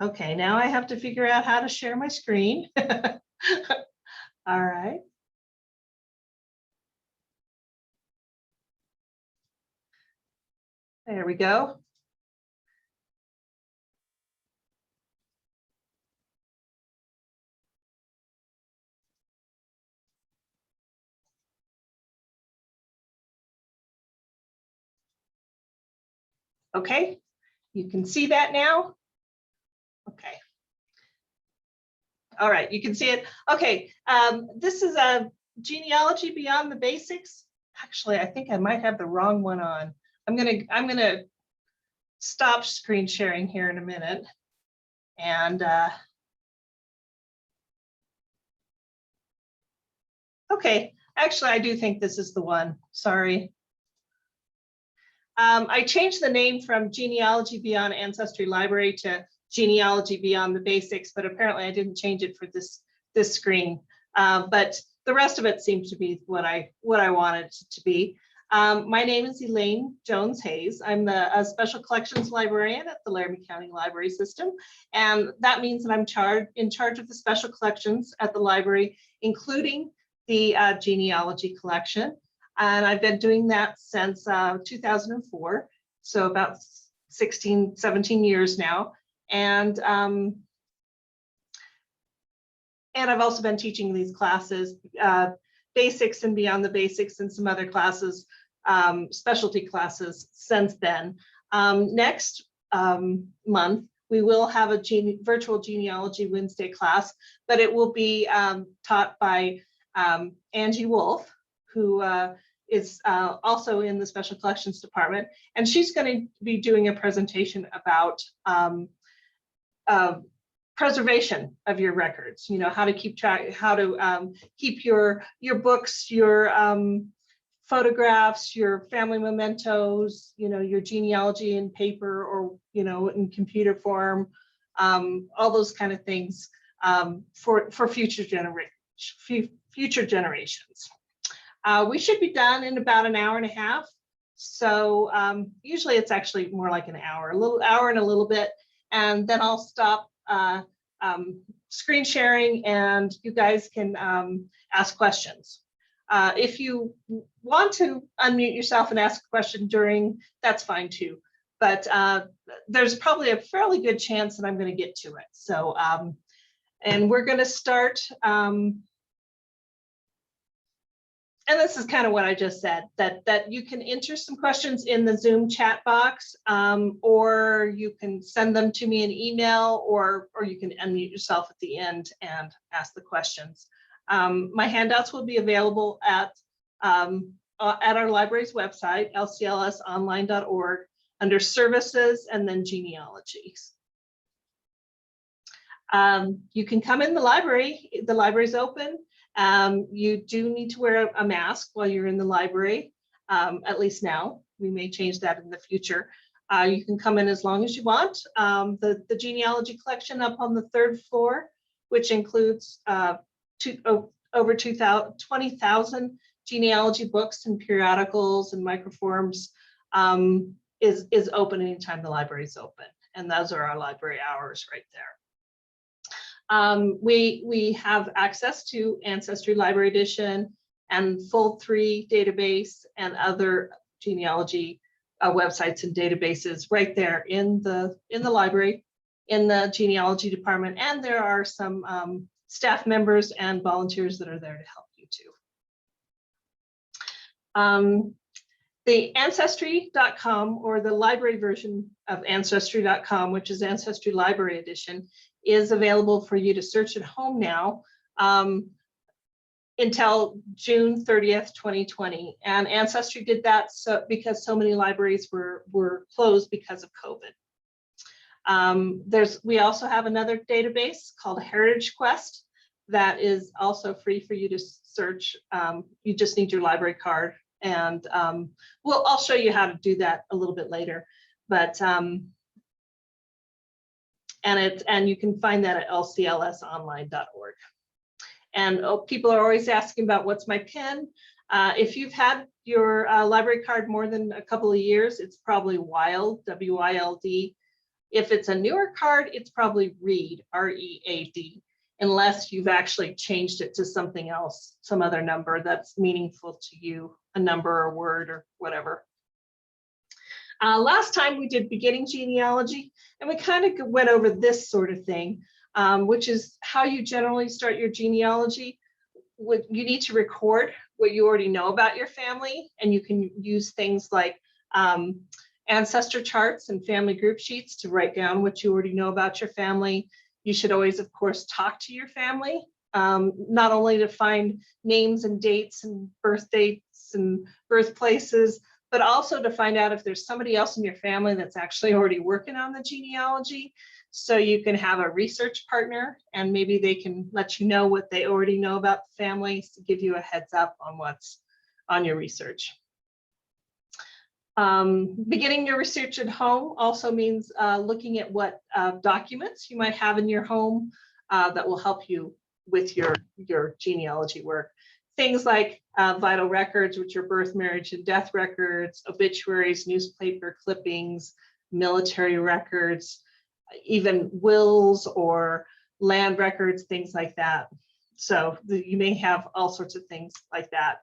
Okay, now I have to figure out how to share my screen. All right. There we go. Okay, you can see that now. Okay. All right, you can see it. Okay, this is a genealogy beyond the basics. Actually, I think I might have the wrong one on. I'm gonna stop screen sharing here in a minute. And okay, actually, I do think this is the one. Sorry. I changed the name from Genealogy Beyond Ancestry Library to Genealogy Beyond the Basics, but apparently I didn't change it for this screen. But the rest of it seems to be what I wanted it to be. My name is Elaine Jones Hayes. I'm the Special Collections Librarian at the Laramie County Library System. And that means that I'm in charge of the special collections at the library, including the genealogy collection. And I've been doing that since 2004, so about 16, 17 years now. And I've also been teaching these classes, basics and beyond the basics, and some other classes, specialty classes since then. Next month, we will have a virtual genealogy Wednesday class, but it will be taught by Angie Wolf, who is also in the special collections department, and she's going to be doing a presentation about preservation of your records. You know, how to keep track, how to keep your books, your photographs, your family mementos, you know, your genealogy in paper or, you know, in computer form, all those kind of things for future generations. We should be done in about an hour and a half. So usually it's actually more like an hour, hour and a little bit, and then I'll stop screen sharing and you guys can ask questions. If you want to unmute yourself and ask a question during, that's fine too. But there's probably a fairly good chance that I'm going to get to it. So, and we're going to start. And this is kind of what I just said, that you can enter some questions in the Zoom chat box, or you can send them to me in email, or you can unmute yourself at the end and ask the questions. My handouts will be available at our library's website, lclsonline.org, under services and then genealogies. You can come in the library. The library's open. You do need to wear a mask while you're in the library, at least now. We may change that in the future. You can come in as long as you want. The genealogy collection up on the 3rd floor, which includes over 20,000 genealogy books and periodicals and microforms, is open anytime the library is open. And those are our library hours right there. We have access to Ancestry Library Edition and Full 3 database and other genealogy websites and databases right there in the library, in the genealogy department. And there are some staff members and volunteers that are there to help you too. The Ancestry.com, or the library version of Ancestry.com, which is Ancestry Library Edition, is available for you to search at home now until June 30th, 2020. And Ancestry did that because so many libraries were closed because of COVID. We also have another database called Heritage Quest that is also free for you to search. You just need your library card, and I'll show you how to do that a little bit later. But and you can find that at lclsonline.org. And people are always asking about what's my PIN. If you've had your library card more than a couple of years, it's probably WILD, W-I-L-D, If it's a newer card, it's probably READ, R-E-A-D, unless you've actually changed it to something else, some other number that's meaningful to you, a number or word or whatever. Last time we did beginning genealogy, and we kind of went over this sort of thing, which is how you generally start your genealogy. You need to record what you already know about your family, and you can use things like ancestor charts and family group sheets to write down what you already know about your family. You should always, of course, talk to your family, not only to find names and dates and birth dates and birthplaces, but also to find out if there's somebody else in your family that's actually already working on the genealogy. So you can have a research partner, and maybe they can let you know what they already know about the families to give you a heads up on what's on your research. Beginning your research at home also means looking at what documents you might have in your home that will help you with your genealogy work. Things like vital records, which are birth, marriage, and death records, obituaries, newspaper clippings, military records, even wills or land records, things like that. So you may have all sorts of things like that.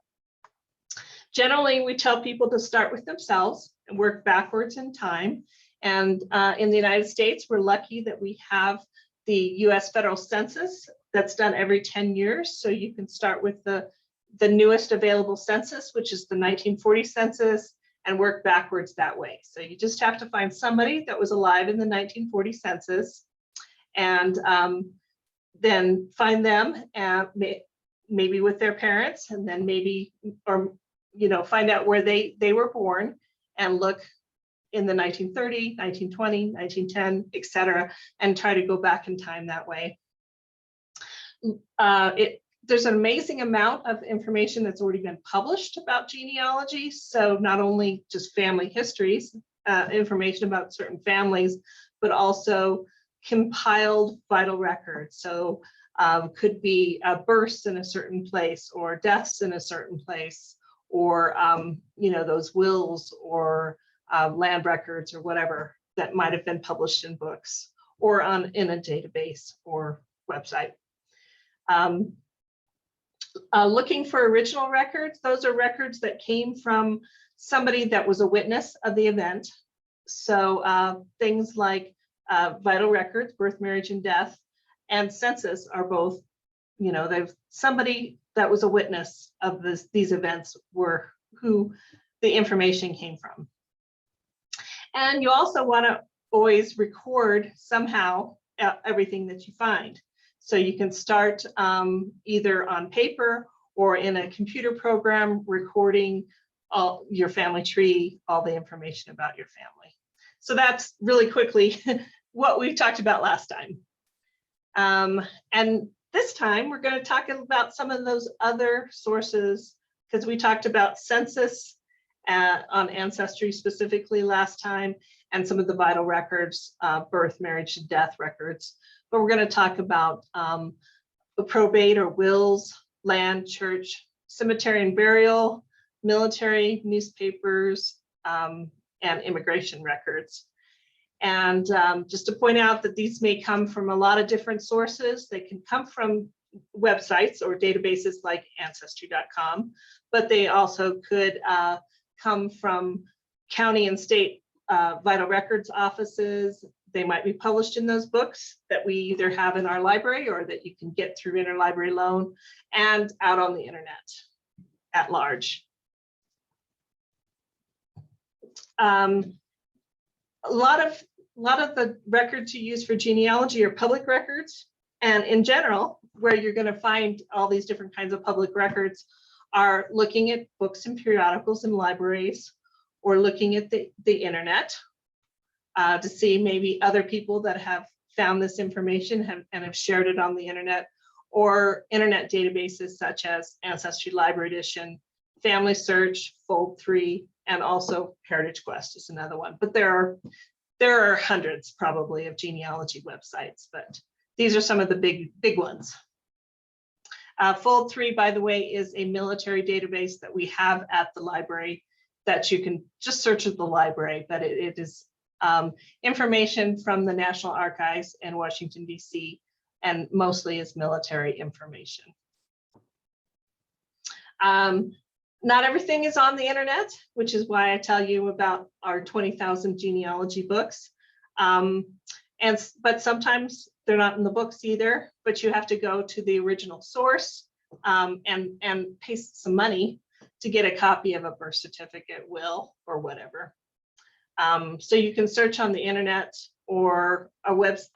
Generally, we tell people to start with themselves and work backwards in time. And in the United States, we're lucky that we have the US federal census that's done every 10 years. So you can start with the newest available census, which is the 1940 census, and work backwards that way. So you just have to find somebody that was alive in the 1940 census, and then find them, and maybe with their parents, and then maybe, or find out where they were born, and look in the 1930, 1920, 1910, etc., and try to go back in time that way. There's an amazing amount of information that's already been published about genealogy. So not only just family histories, information about certain families, but also compiled vital records. So could be births in a certain place, or deaths in a certain place, or those wills or land records or whatever that might have been published in books or in a database or website. Looking for original records, those are records that came from somebody that was a witness of the event. So things like vital records, birth, marriage, and death, and census are both, they've somebody that was a witness of these events were who the information came from. And you also want to always record somehow everything that you find. So you can start either on paper or in a computer program, recording all your family tree, all the information about your family. So that's really quickly what we talked about last time. And this time we're going to talk about some of those other sources, because we talked about census on Ancestry specifically last time, and some of the vital records, birth, marriage, and death records. But we're going to talk about the probate or wills, land, church, cemetery and burial, military, newspapers, and immigration records. And just to point out that these may come from a lot of different sources. They can come from websites or databases like Ancestry.com, but they also could come from county and state vital records offices. They might be published in those books that we either have in our library or that you can get through interlibrary loan, and out on the internet at large. A lot of the records you use for genealogy are public records, and in general, where you're going to find all these different kinds of public records are looking at books and periodicals in libraries, or looking at the internet to see maybe other people that have found this information and have shared it on the internet, or internet databases such as Ancestry Library Edition, Family Search, Fold3, and also Heritage Quest is another one. But there are hundreds probably of genealogy websites, but these are some of the big ones. Fold3, by the way, is a military database that we have at the library that you can just search at the library, but it is Information from the National Archives in Washington, D.C., and mostly is military information. Not everything is on the internet, which is why I tell you about our 20,000 genealogy books. But sometimes they're not in the books either, but you have to go to the original source and pay some money to get a copy of a birth certificate, will, or whatever. So you can search on the internet or a website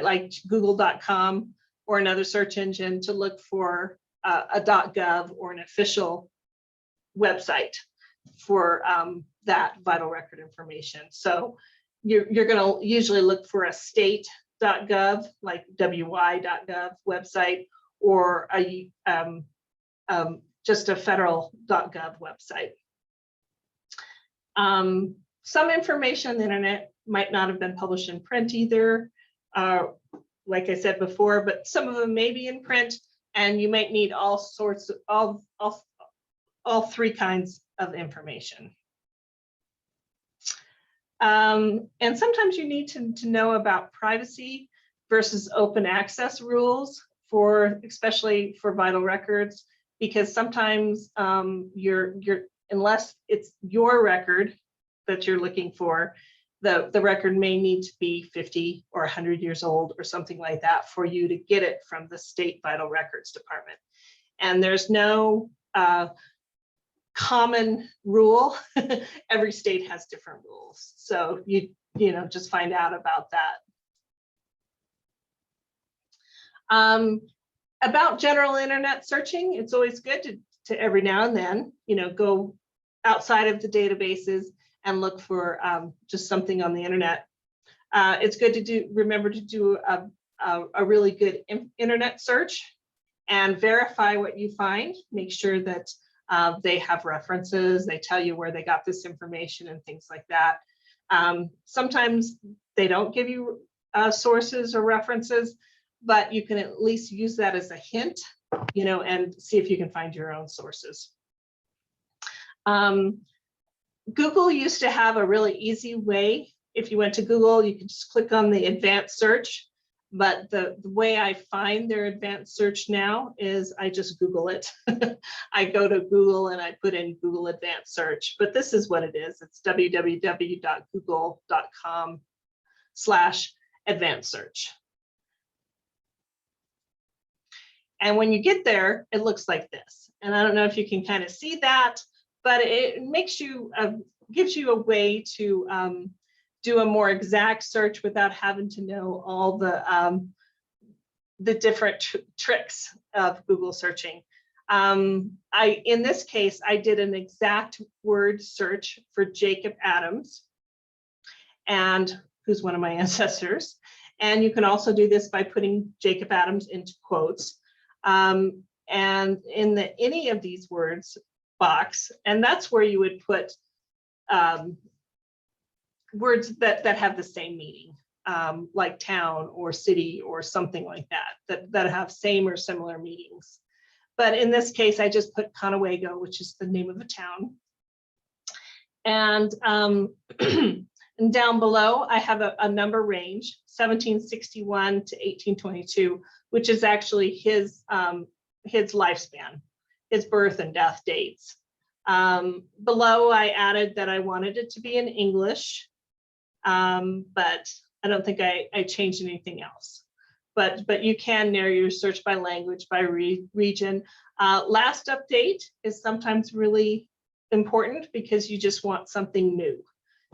like google.com or another search engine to look for a .gov or an official website for that vital record information. So you're going to usually look for a state.gov, like wy.gov website, or just a federal.gov website. Some information on the internet might not have been published in print either, like I said before, but some of them may be in print, and you might need all sorts of all three kinds of information. And sometimes you need to know about privacy versus open access rules especially for vital records, because sometimes unless it's your record that you're looking for, the record may need to be 50 or 100 years old or something like that for you to get it from the state vital records department. And there's no common rule. Every state has different rules. So you just find out about that. About general internet searching, it's always good to every now and then, go outside of the databases and look for just something on the internet. It's good to remember to do a really good internet search and verify what you find. Make sure that they have references, they tell you where they got this information and things like that. Sometimes they don't give you sources or references, but you can at least use that as a hint, and see if you can find your own sources. Google used to have a really easy way. If you went to Google, you could just click on the advanced search. But the way I find their advanced search now is I just Google it. I go to Google and I put in Google advanced search, but this is what it is. It's www.google.com/advanced search. And when you get there, it looks like this. And I don't know if you can kind of see that, but it makes you, gives you a way to do a more exact search without having to know all the different tricks of Google searching. In this case, I did an exact word search for Jacob Adams, and who's one of my ancestors. And you can also do this by putting Jacob Adams into quotes. And in the any of these words box, and that's where you would put words that have the same meaning, like town or city or something like that have same or similar meanings. But in this case, I just put Conewago, which is the name of a town. And, and down below, I have a number range, 1761 to 1822, which is actually his lifespan, his birth and death dates. Below, I added that I wanted it to be in English, but I don't think I changed anything else. But you can narrow your search by language, by region. Last update is sometimes really important because you just want something new.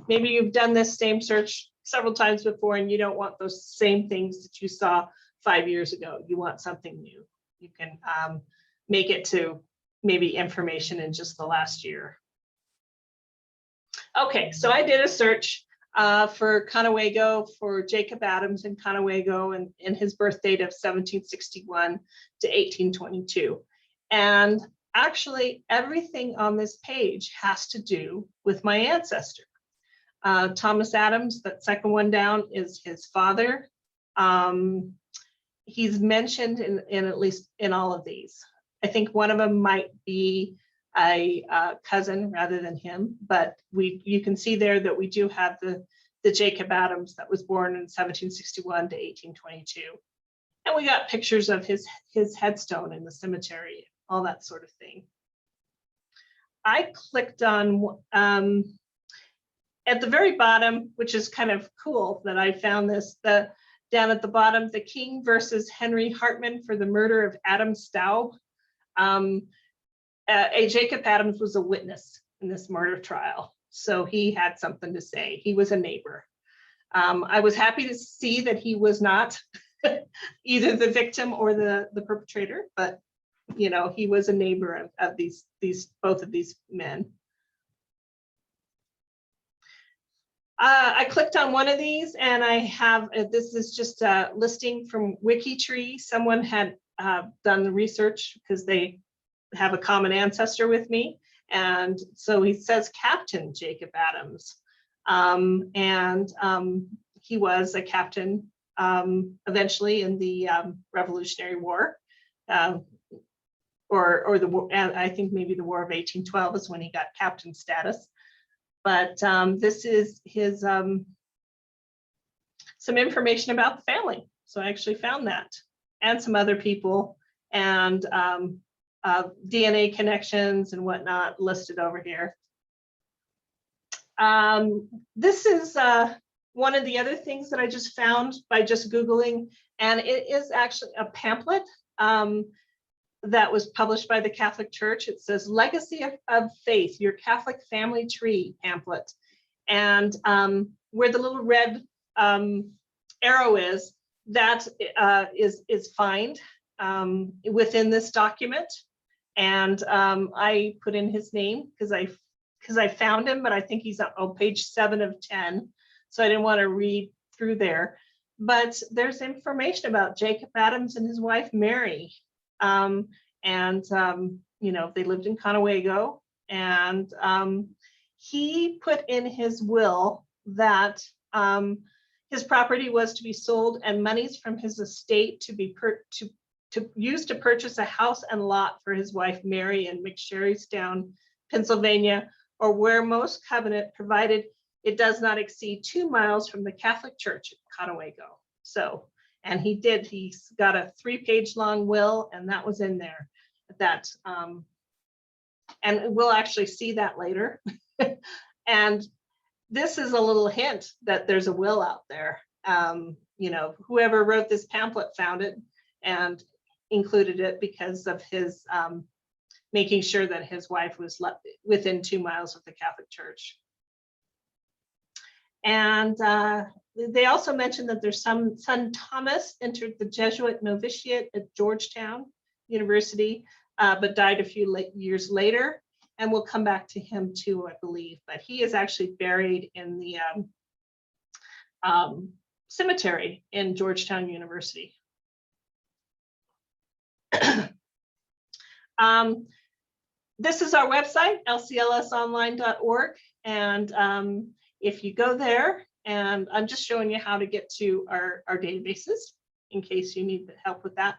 Maybe you've done this same search several times before and you don't want those same things that you saw 5 years ago. You want something new. You can make it to maybe information in just the last year. Okay, so I did a search for Conewago, for Jacob Adams in Conewago, and his birth date of 1761 to 1822. And actually, everything on this page has to do with my ancestor. Thomas Adams, that second one down, is his father. He's mentioned in at least in all of these. I think one of them might be cousin rather than him, but you can see there that we do have the Jacob Adams that was born in 1761 to 1822. And we got pictures of his headstone in the cemetery, all that sort of thing. I clicked on at the very bottom, which is kind of cool that I found this, down at the bottom, the King versus Henry Hartman for the murder of Adam Staub. Jacob Adams was a witness in this murder trial, so he had something to say. He was a neighbor. I was happy to see that he was not either the victim or the perpetrator, but you know, he was a neighbor of both of these men. I clicked on one of these, and I have this is just a listing from WikiTree. Someone had done the research because they have a common ancestor with me, and so he says Captain Jacob Adams, and he was a captain eventually in the Revolutionary War, or the war. I think maybe the War of 1812 is when he got captain status. But this is his some information about the family. So I actually found that, and some other people, and DNA connections and whatnot listed over here. This is one of the other things that I just found by just Googling, and it is actually a pamphlet that was published by the Catholic Church. It says Legacy of Faith, Your Catholic Family Tree pamphlet. And where the little red arrow is, that is found within this document. And I put in his name because I found him, but I think he's on page 7 of 10. So I didn't want to read through there. But there's information about Jacob Adams and his wife, Mary. You know, they lived in Conewago, and he put in his will that his property was to be sold and monies from his estate to be used to purchase a house and lot for his wife Mary in McSherrystown, Pennsylvania, or where most covenant, provided it does not exceed 2 miles from the Catholic Church at Conewago. So. And he's got a 3-page long will, and that was in there. That, and we'll actually see that later. And this is a little hint that there's a will out there. You know, whoever wrote this pamphlet found it and included it because of his making sure that his wife was within 2 miles of the Catholic Church. And they also mentioned that their son Thomas entered the Jesuit novitiate at Georgetown University, but died a few years later. And we'll come back to him too, I believe. But he is actually buried in the cemetery in Georgetown University. This is our website, lclsonline.org. And if you go there, and I'm just showing you how to get to our databases in case you need help with that.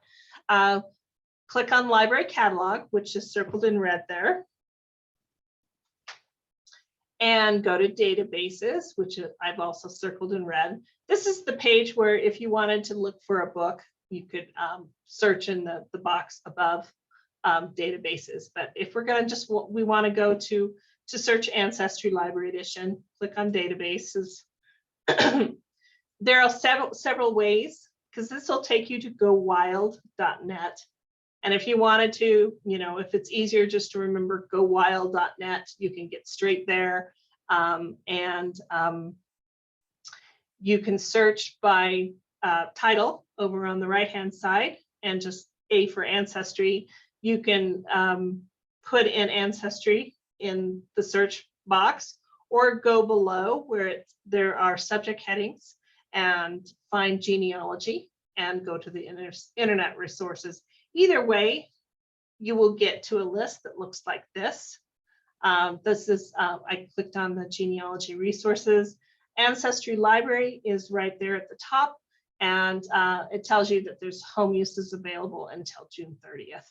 Click on Library Catalog, which is circled in red there. And go to Databases, which I've also circled in red. This is the page where if you wanted to look for a book, you could search in the box above Databases. But if we're going to we want to go to search Ancestry Library Edition, click on Databases. There are several ways, because this will take you to gowild.net. And if you wanted to, you know, if it's easier just to remember gowild.net, you can get straight there. You can search by title over on the right-hand side, and just A for Ancestry. You can put in Ancestry in the search box, or go below where there are subject headings and find genealogy and go to the internet resources. Either way, you will get to a list that looks like this. This is, I clicked on the genealogy resources. Ancestry Library is right there at the top, and it tells you that there's home uses available until June 30th.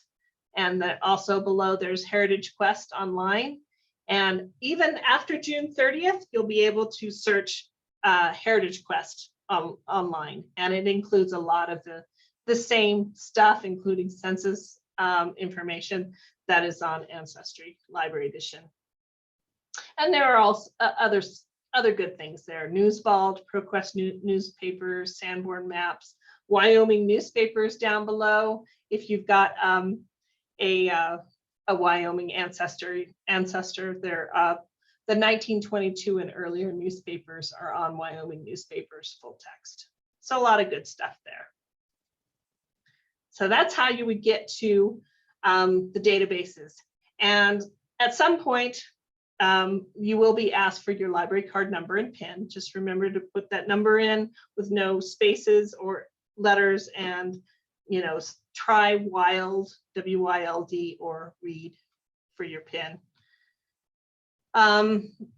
And then also below there's Heritage Quest online. And even after June 30th, you'll be able to search Heritage Quest online. And it includes a lot of the same stuff, including census information that is on Ancestry Library Edition. And there are also other good things there. Newsvault, ProQuest newspapers, Sanborn maps, Wyoming newspapers down below. If you've got a Wyoming ancestor, there the 1922 and earlier newspapers are on Wyoming newspapers full text. So a lot of good stuff there. So that's how you would get to the databases. And at some point, you will be asked for your library card number and PIN. Just remember to put that number in with no spaces or letters, and try WILD, W-I-L-D, or read for your PIN.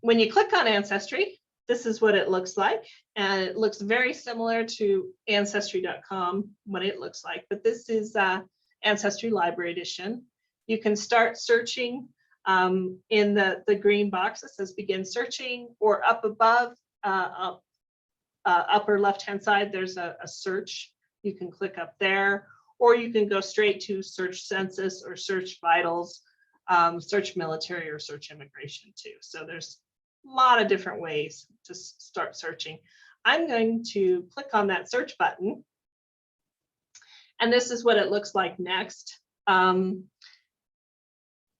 When you click on Ancestry, this is what it looks like, and it looks very similar to Ancestry.com, what it looks like, but this is Ancestry Library Edition. You can start searching in the green box that says begin searching, or up above, upper left-hand side, there's a search. You can click up there, or you can go straight to search census or search vitals, search military, or search immigration too. So there's a lot of different ways to start searching. I'm going to click on that search button, and this is what it looks like next.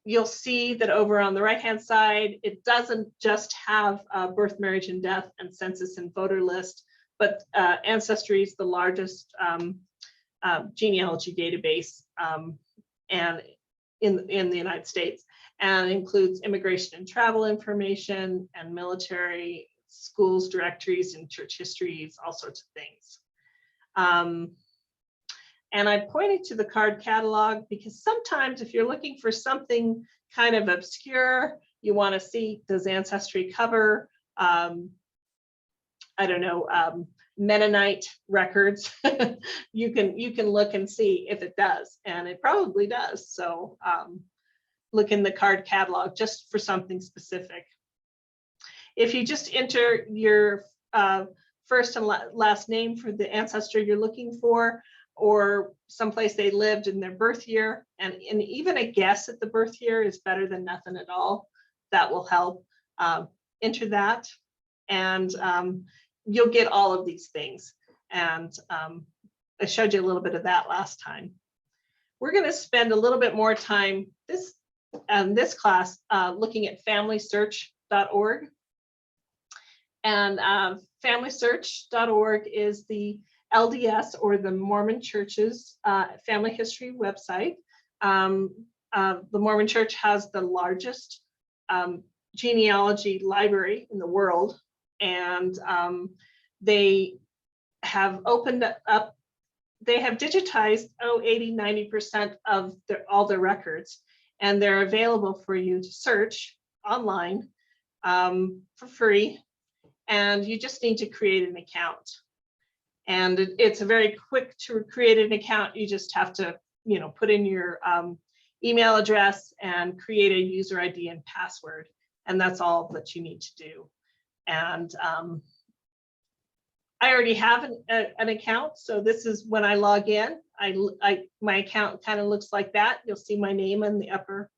You'll see that over on the right-hand side, it doesn't just have birth, marriage, and death, and census and voter list, but Ancestry is the largest genealogy database and in the United States, and includes immigration and travel information, and military, schools, directories, and church histories, all sorts of things. And I pointed to the card catalog because sometimes if you're looking for something kind of obscure, you want to see, does Ancestry cover, I don't know, Mennonite records? you can look and see if it does, and it probably does. So look in the card catalog just for something specific. If you just enter your first and last name for the ancestor you're looking for, or someplace they lived in their birth year, and even a guess at the birth year is better than nothing at all. That will help. Enter that, and you'll get all of these things. And I showed you a little bit of that last time. We're going to spend a little bit more time this class looking at FamilySearch.org. And FamilySearch.org is the LDS, or the Mormon Church's family history website. The Mormon Church has the largest genealogy library in the world, and they have opened up, they have digitized 80–90% of all their records, and they're available for you to search online for free, and you just need to create an account. And it's very quick to create an account. You just have to, put in your email address and create a user ID and password, and that's all that you need to do. And I already have an account, so this is when I log in. My account kind of looks like that. You'll see my name in the upper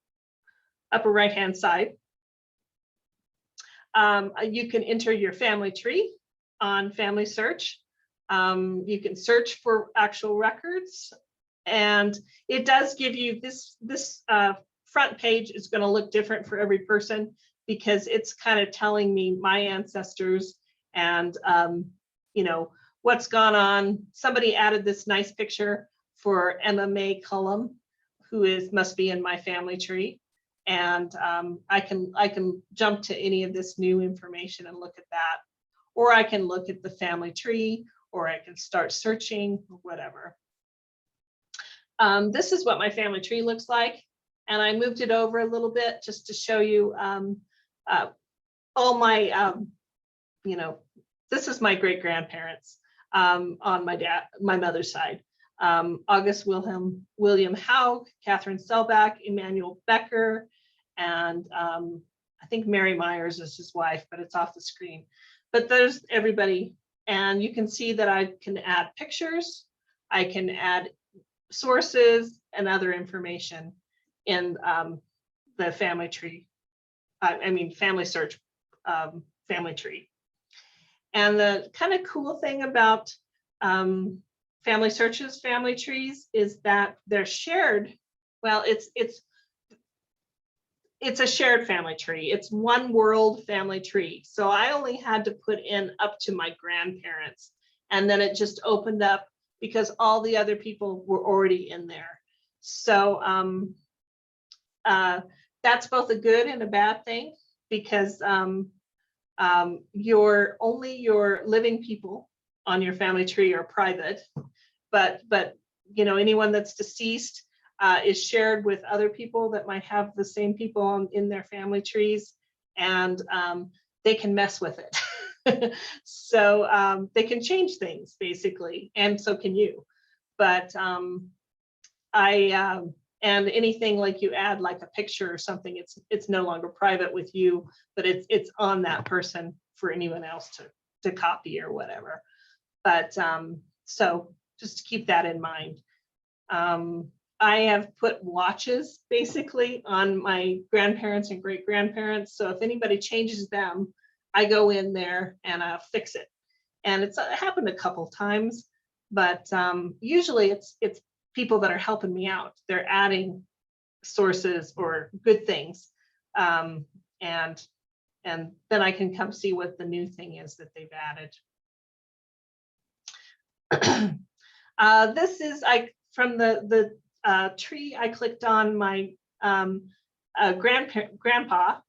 right-hand side. You can enter your family tree on Family Search. You can search for actual records, and it does give you this front page is going to look different for every person, because it's kind of telling me my ancestors and what's gone on. Somebody added this nice picture for Emma May Cullum, who must be in my family tree, and I can jump to any of this new information and look at that, or I can look at the family tree, or I can start searching, or whatever. This is what my family tree looks like, and I moved it over a little bit just to show you all my, this is my great-grandparents on my mother's side. August William Haug, Catherine Selbach, Emmanuel Becker, and I think Mary Myers is his wife, but it's off the screen. But there's everybody, and you can see that I can add pictures, I can add sources and other information in the family tree. I mean, family search family tree. And the kind of cool thing about family searches, family trees, is that they're shared. Well, it's a shared family tree. It's one world family tree. So I only had to put in up to my grandparents, and then it just opened up because all the other people were already in there. So that's both a good and a bad thing, because your living people on your family tree are private, but you know, anyone that's deceased is shared with other people that might have the same people in their family trees, and they can mess with it. So they can change things basically, and so can you. But and anything like you add like a picture or something, it's no longer private with you, but it's on that person for anyone else to copy or whatever. But so just keep that in mind. I have put watches basically on my grandparents and great grandparents. So if anybody changes them, I go in there and I'll fix it. And it happened a couple times, but usually it's people that are helping me out. They're adding sources or good things. And then I can come see what the new thing is that they've added. This is from the tree. I clicked on my grandpa.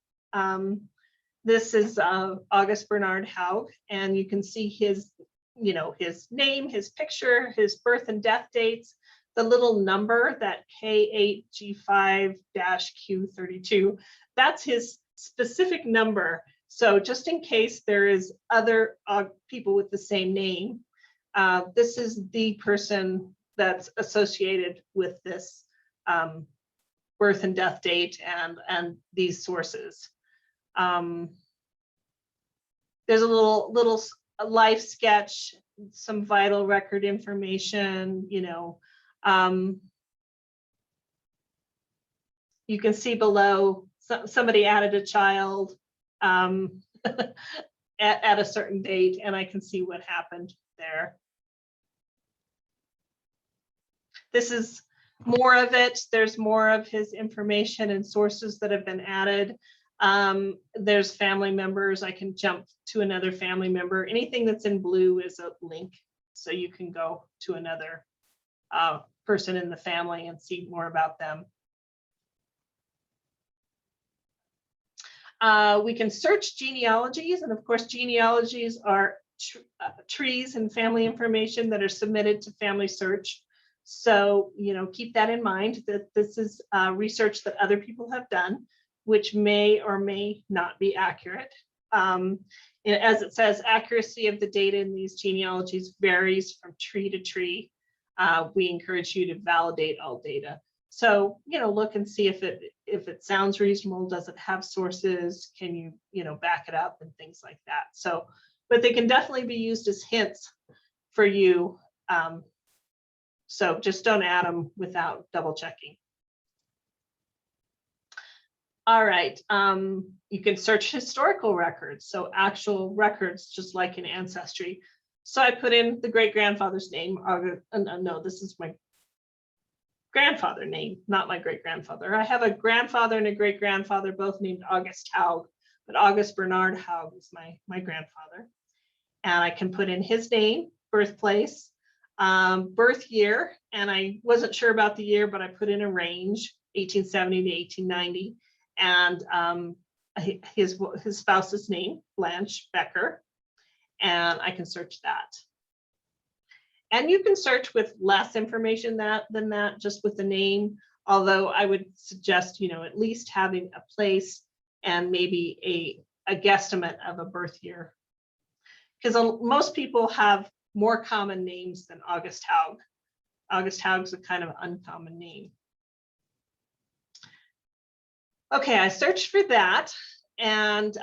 This is August Bernard Haug, and you can see his, you know, his name, his picture, his birth and death dates, the little number, that K8G5-Q32. That's his specific number. So just in case there is other people with the same name, this is the person that's associated with this birth and death date and these sources. There's a little life sketch, some vital record information, you know. You can see below somebody added a child at a certain date, and I can see what happened there. This is more of it. There's more of his information and sources that have been added. There's family members. I can jump to another family member. Anything that's in blue is a link, so you can go to another person in the family and see more about them. We can search genealogies, and of course genealogies are trees and family information that are submitted to Family Search. So, you know, keep that in mind, that this is research that other people have done, which may or may not be accurate. As it says, accuracy of the data in these genealogies varies from tree to tree. We encourage you to validate all data. So, you know, look and see if it sounds reasonable. Does it have sources? Can you, you know, back it up and things like that. So, but they can definitely be used as hints for you. So just don't add them without double checking. All right, you can search historical records, so actual records, just like in Ancestry. So I put in the great-grandfather's name. No, this is my grandfather name, not my great-grandfather. I have a grandfather and a great-grandfather, both named August Haug, but August Bernard Haug is my grandfather. And I can put in his name, birthplace, birth year, and I wasn't sure about the year, but I put in a range, 1870 to 1890, and his spouse's name, Blanche Becker, and I can search that. And you can search with less information than that, just with the name, although I would suggest, you know, at least having a place and maybe a guesstimate of a birth year, because most people have more common names than August Haug. August Haug's a kind of uncommon name. Okay, I searched for that, and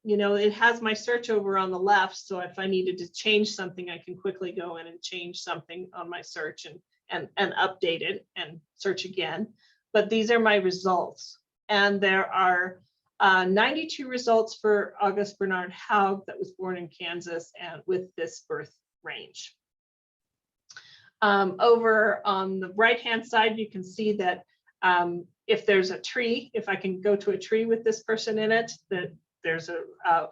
you know, it has my search over on the left, so if I needed to change something, I can quickly go in and change something on my search and update it and search again. But these are my results, and there are 92 results for August Bernard Haug that was born in Kansas and with this birth range. Over on the right-hand side, you can see that if there's a tree, if I can go to a tree with this person in it, that there's a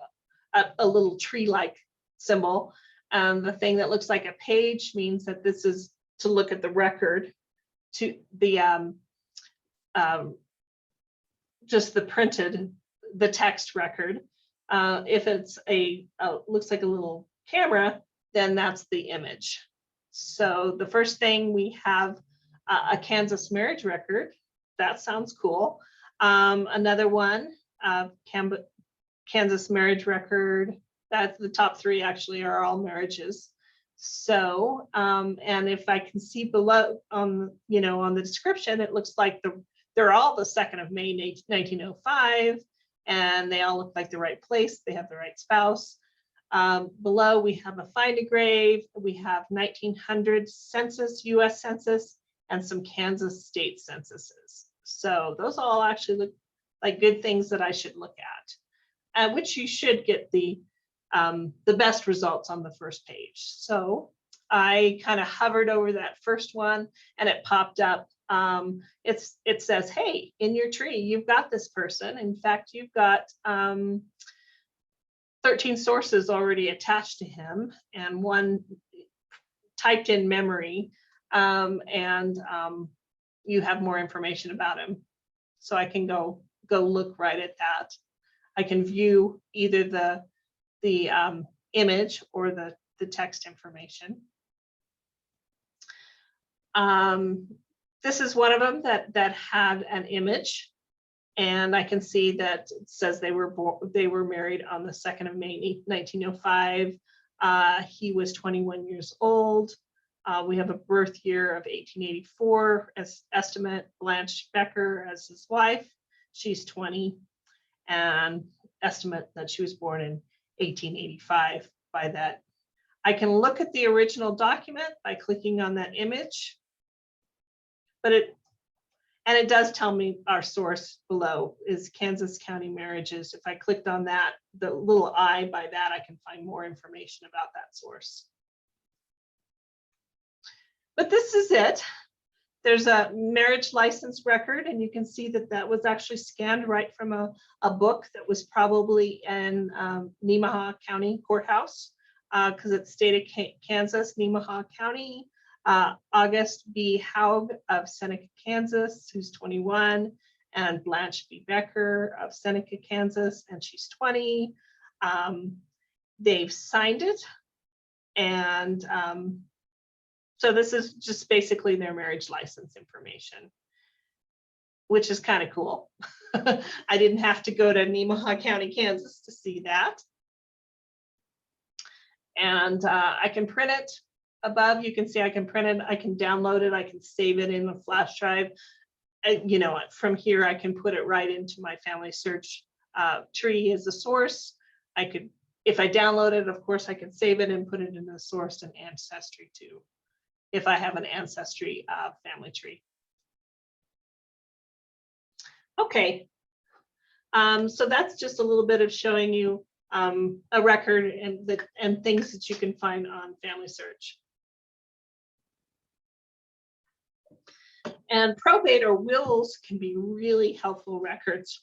little tree-like symbol. The thing that looks like a page means that this is to look at the record, to the just the printed, the text record. If it's looks like a little camera, then that's the image. So the first thing, we have a Kansas marriage record. That sounds cool. Another one, Kansas marriage record. That's the top three actually are all marriages. So, and if I can see below on, you know, on the description, it looks like they're all the 2nd of May, 1905, and they all look like the right place. They have the right spouse. Below we have a find a grave. We have 1900 census, US Census, and some Kansas state censuses. So those all actually look like good things that I should look at, which you should get the best results on the first page. So I kind of hovered over that first one and it popped up. It says, hey, in your tree, you've got this person. In fact, you've got 13 sources already attached to him and one typed in memory, and you have more information about him. So I can go look right at that. I can view either the image or the text information. This is one of them that had an image, and I can see that it says they were married on the 2nd of May, 1905. He was 21 years old. We have a birth year of 1884 as estimate. Blanche Becker as his wife, she's 20, and estimate that she was born in 1885 by that. I can look at the original document by clicking on that image, but it does tell me our source below is Kansas County Marriages. If I clicked on that, the little I by that, I can find more information about that source. But this is it. There's a marriage license record, and you can see that that was actually scanned right from a book that was probably in Nemaha County Courthouse, because it's state of Kansas, Nemaha County. August B. Haug of Seneca, Kansas, who's 21, and Blanche B. Becker of Seneca, Kansas, and she's 20. They've signed it, and so this is just basically their marriage license information, which is kind of cool. I didn't have to go to Nemaha County, Kansas to see that. And I can print it. Above, you can see I can print it, I can download it, I can save it in a flash drive. You know, from here, I can put it right into my family search tree as a source. I could, if I download it, of course, I can save it and put it in the source and Ancestry too, if I have an Ancestry family tree. Okay, so that's just a little bit of showing you a record and things that you can find on Family Search. And probate or wills can be really helpful records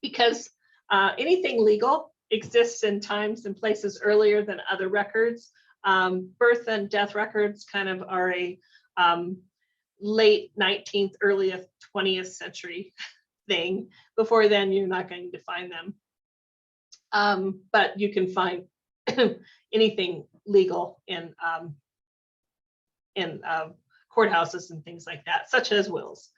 because anything legal exists in times and places earlier than other records. Birth and death records kind of are a late 19th, early 20th century thing. Before then, you're not going to find them. But you can find anything legal in courthouses and things like that, such as wills.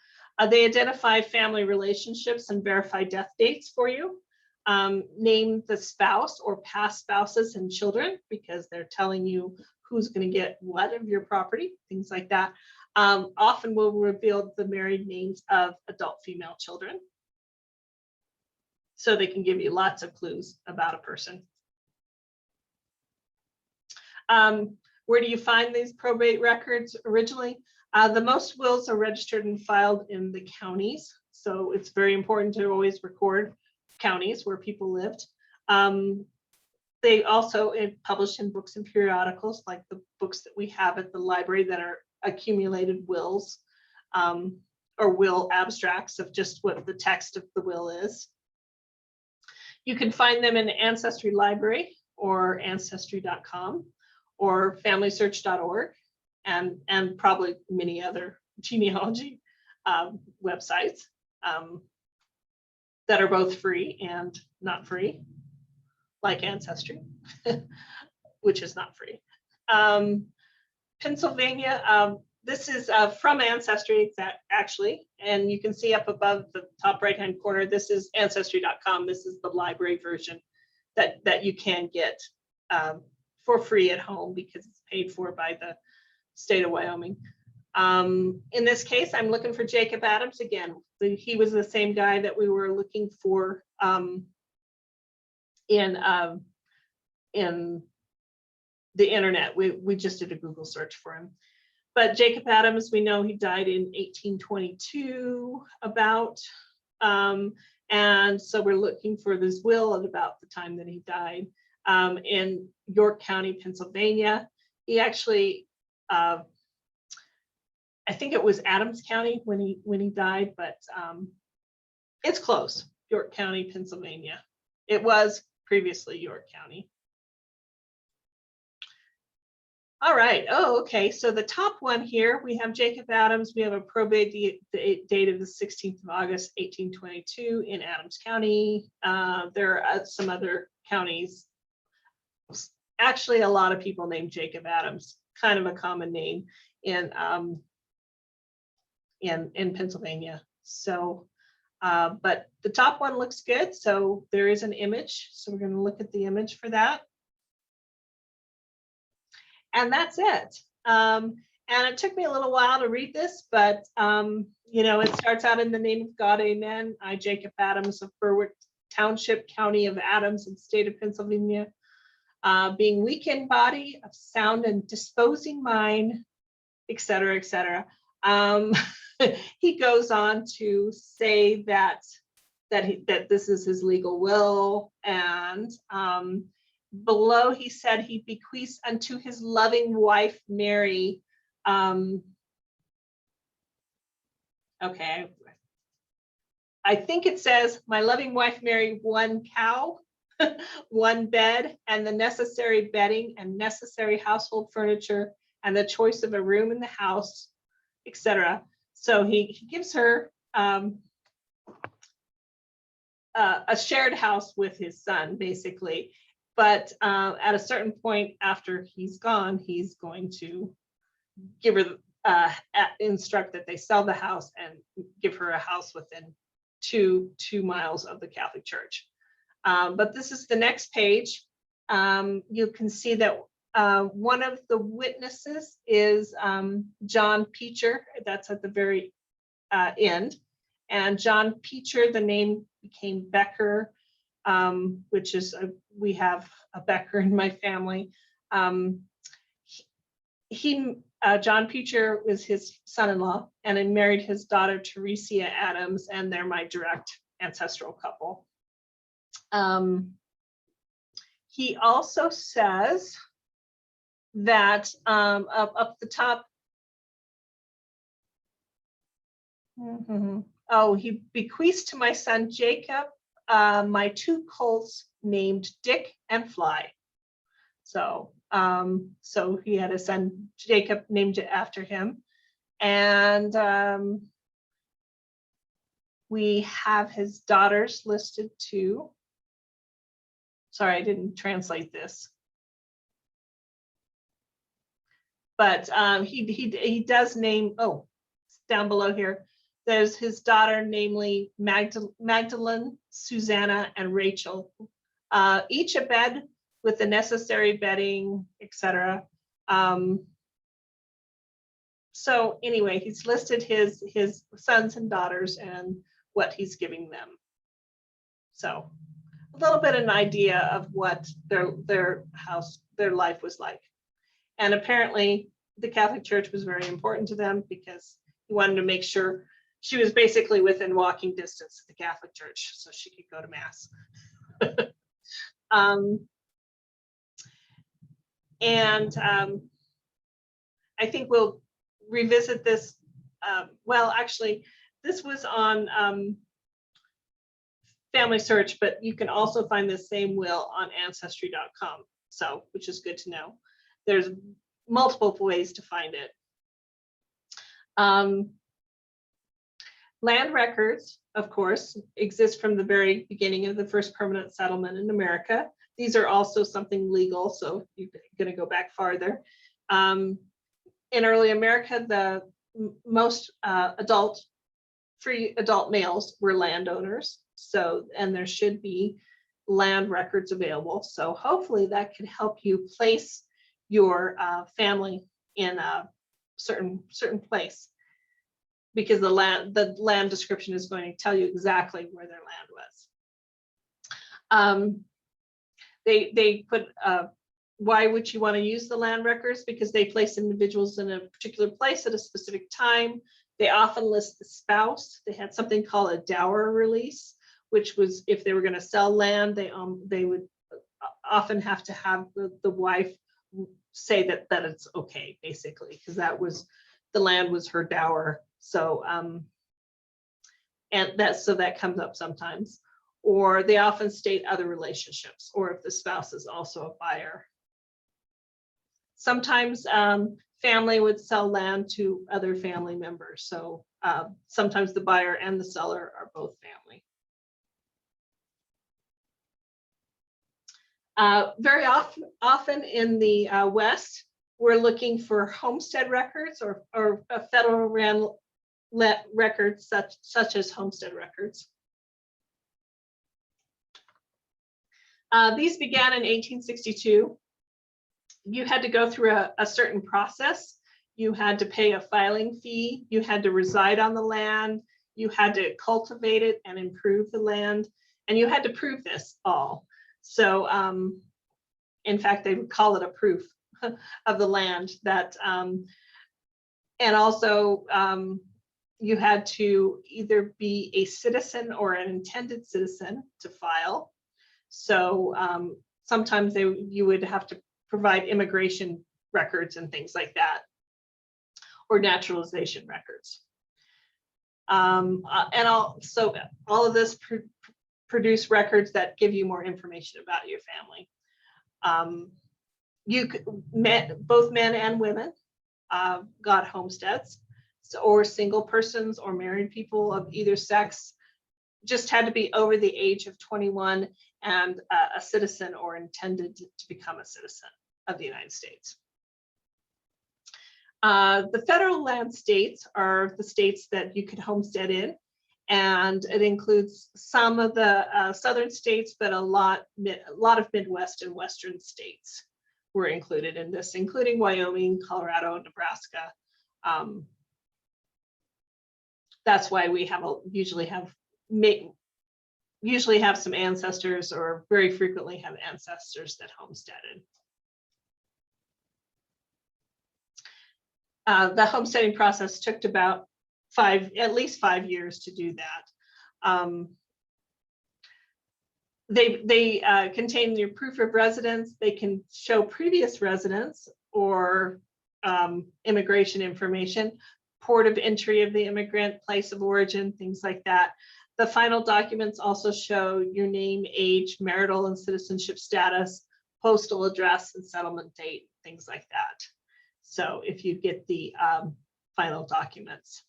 They identify family relationships and verify death dates for you. Name the spouse or past spouses and children, because they're telling you who's going to get what of your property, things like that. Often will reveal the married names of adult female children. So they can give you lots of clues about a person. Where do you find these probate records originally? The most wills are registered and filed in the counties. So it's very important to always record counties where people lived. They also publish in books and periodicals, like the books that we have at the library that are accumulated wills, or will abstracts of just what the text of the will is. You can find them in Ancestry Library or Ancestry.com or FamilySearch.org and probably many other genealogy websites that are both free and not free, like Ancestry, which is not free. Pennsylvania, this is from Ancestry actually, and you can see up above the top right-hand corner, this is Ancestry.com. This is the library version that you can get for free at home because it's paid for by the state of Wyoming. In this case, I'm looking for Jacob Adams again. He was the same guy that we were looking for in the internet. We just did a Google search for him. But Jacob Adams, we know he died in 1822 about, and so we're looking for this will at about the time that he died in York County, Pennsylvania. He actually, I think it was Adams County when he died, but it's close, York County, Pennsylvania. It was previously York County. All right. Oh, okay. So the top one here, we have Jacob Adams. We have a probate date of the 16th of August, 1822 in Adams County. There are some other counties. Actually, a lot of people named Jacob Adams, kind of a common name in Pennsylvania. So, but the top one looks good. So there is an image. So we're going to look at the image for that. And that's it. And it took me a little while to read this, but you know, it starts out in the name of God, amen. I, Jacob Adams of Berwick Township, County of Adams, and State of Pennsylvania, being weak in body, of sound and disposing mind, etc., etc. He goes on to say that this is his legal will, and below he said he bequeaths unto his loving wife Mary. Okay, I think it says my loving wife Mary, 1 cow, 1 bed, and the necessary bedding and necessary household furniture, and the choice of a room in the house, etc. So he gives her a shared house with his son, basically. But at a certain point after he's gone, he's going to give her, instruct that they sell the house and give her a house within two miles of the Catholic Church. But this is the next page. You can see that one of the witnesses is John Peacher. That's at the very end. And John Peacher, the name became Becker, which is we have a Becker in my family. John Peacher was his son-in-law, and he married his daughter Teresia Adams, and they're my direct ancestral couple. He also says that up the top, oh, he bequeaths to my son Jacob my 2 colts named Dick and Fly. So so he had a son Jacob, named it after him, and we have his daughters listed too. Sorry, I didn't translate this, but he does name, oh, down below here, there's his daughter, namely Magdalene, Susanna, and Rachel, each a bed with the necessary bedding, etc. So anyway, he's listed his sons and daughters and what he's giving them. So a little bit of an idea of what their life was like. And apparently the Catholic Church was very important to them because he wanted to make sure she was basically within walking distance of the Catholic Church so she could go to Mass. I think we'll revisit this. Well, actually, this was on Family Search, but you can also find the same will on Ancestry.com, so which is good to know. There's multiple ways to find it. Land records, of course, exist from the very beginning of the first permanent settlement in America. These are also something legal, so you're going to go back farther. In early America, the most free adult males were landowners. So, and there should be land records available. So hopefully that can help you place your family in a certain place, because the land description is going to tell you exactly where their land was. They put why would you want to use the land records? Because they place individuals in a particular place at a specific time. They often list the spouse. They had something called a dower release, which was if they were going to sell land, they would often have to have the wife say that it's okay, basically, because the land was her dower. So that comes up sometimes. Or they often state other relationships, or if the spouse is also a buyer. Sometimes family would sell land to other family members. So sometimes the buyer and the seller are both family. Very often in the West, we're looking for homestead records or federal land records such as homestead records. These began in 1862. You had to go through a certain process. You had to pay a filing fee. You had to reside on the land. You had to cultivate it and improve the land. And you had to prove this all. So in fact, they would call it a proof of the land that, and also you had to either be a citizen or an intended citizen to file. So sometimes you would have to provide immigration records and things like that, or naturalization records. And also all of this produce records that give you more information about your family. Both men and women got homesteads, or single persons or married people of either sex just had to be over the age of 21 and a citizen or intended to become a citizen of the United States. The federal land states are the states that you could homestead in, and it includes some of the southern states, but a lot of Midwest and Western states were included in this, including Wyoming, Colorado, and Nebraska. That's why we usually have some ancestors, or very frequently have ancestors that homesteaded. The homesteading process took about at least 5 years to do that. They contain your proof of residence. They can show previous residence or immigration information, port of entry of the immigrant, place of origin, things like that. The final documents also show your name, age, marital and citizenship status, postal address, and settlement date, things like that. So if you get the final documents.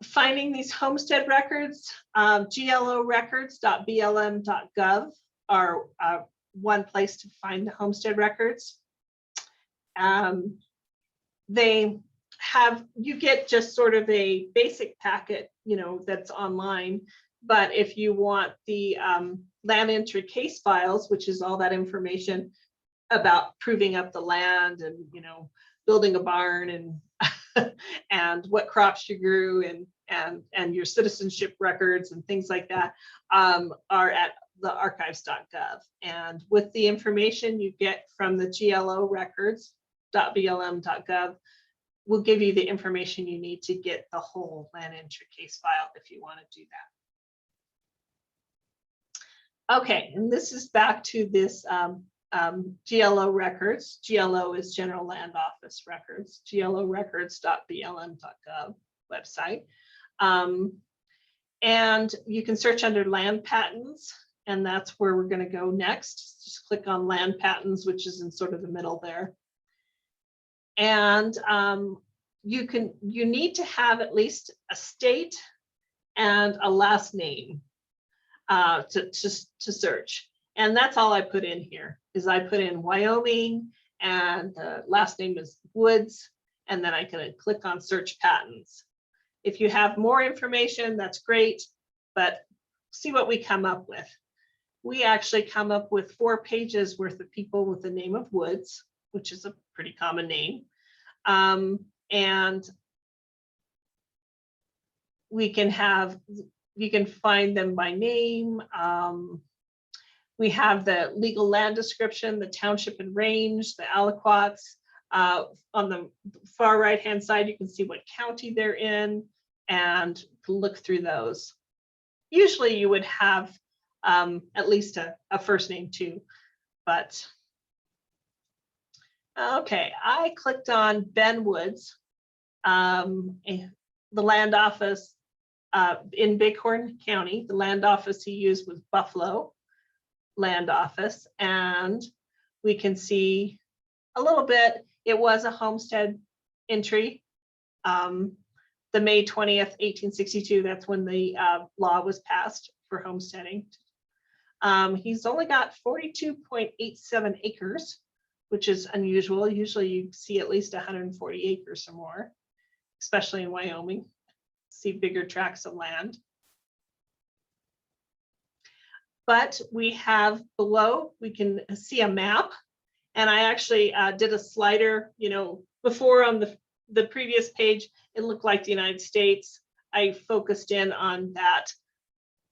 Finding these homestead records, glorecords.blm.gov are one place to find the homestead records. You get just sort of a basic packet, that's online. But if you want the land entry case files, which is all that information, about proving up the land and, you know, building a barn and and what crops you grew and your citizenship records and things like that are at the archives.gov. And with the information you get from the GLO records.blm.gov will give you the information you need to get the whole land entry case file if you want to do that. Okay, and this is back to this GLO records. GLO is General Land Office Records, glorecords.blm.gov website. And you can search under land patents, and that's where we're going to go next. Just click on land patents, which is in sort of the middle there. And you need to have at least a state and a last name to search. And that's all I put in here, is I put in Wyoming and the last name is Woods, and then I can click on search patents. If you have more information, that's great, but see what we come up with. We actually come up with 4 pages worth of people with the name of Woods, which is a pretty common name. And you can find them by name. We have the legal land description, the township and range, the aliquots. On the far right-hand side, you can see what county they're in and look through those. Usually you would have at least a first name too, but okay, I clicked on Ben Woods, the land office in Bighorn County. The land office he used was Buffalo Land Office, and we can see a little bit. It was a homestead entry. The May 20th, 1862, that's when the law was passed for homesteading. He's only got 42.87 acres, which is unusual. Usually you see at least 140 acres or more, especially in Wyoming. See bigger tracts of land. But we have below, we can see a map. And I actually did a slider, you know, before on the previous page, it looked like the United States. I focused in on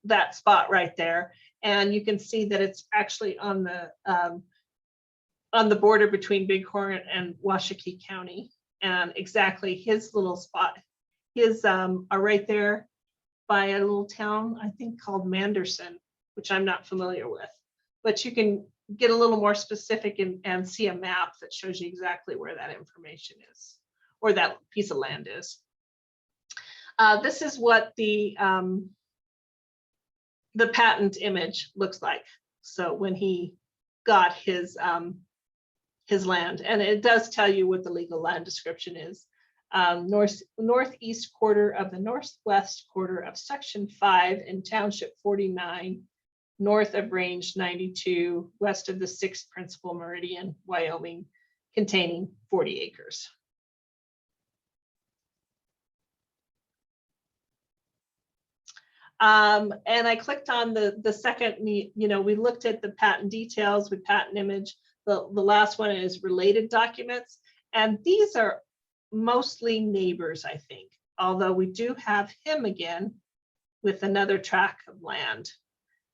that spot right there. And you can see that it's actually on the border between Bighorn and Washakie County. And exactly his little spot, his are right there by a little town, I think called Manderson, which I'm not familiar with. But you can get a little more specific and see a map that shows you exactly where that information is, or that piece of land is. This is what the patent image looks like. So when he got his land, and it does tell you what the legal land description is. Northeast quarter of the northwest quarter of section 5 in township 49, north of range 92, west of the 6th principal meridian, Wyoming, containing 40 acres. And I clicked on the second, you know, we looked at the patent details with patent image. The last one is related documents. And these are mostly neighbors, I think, although we do have him again with another tract of land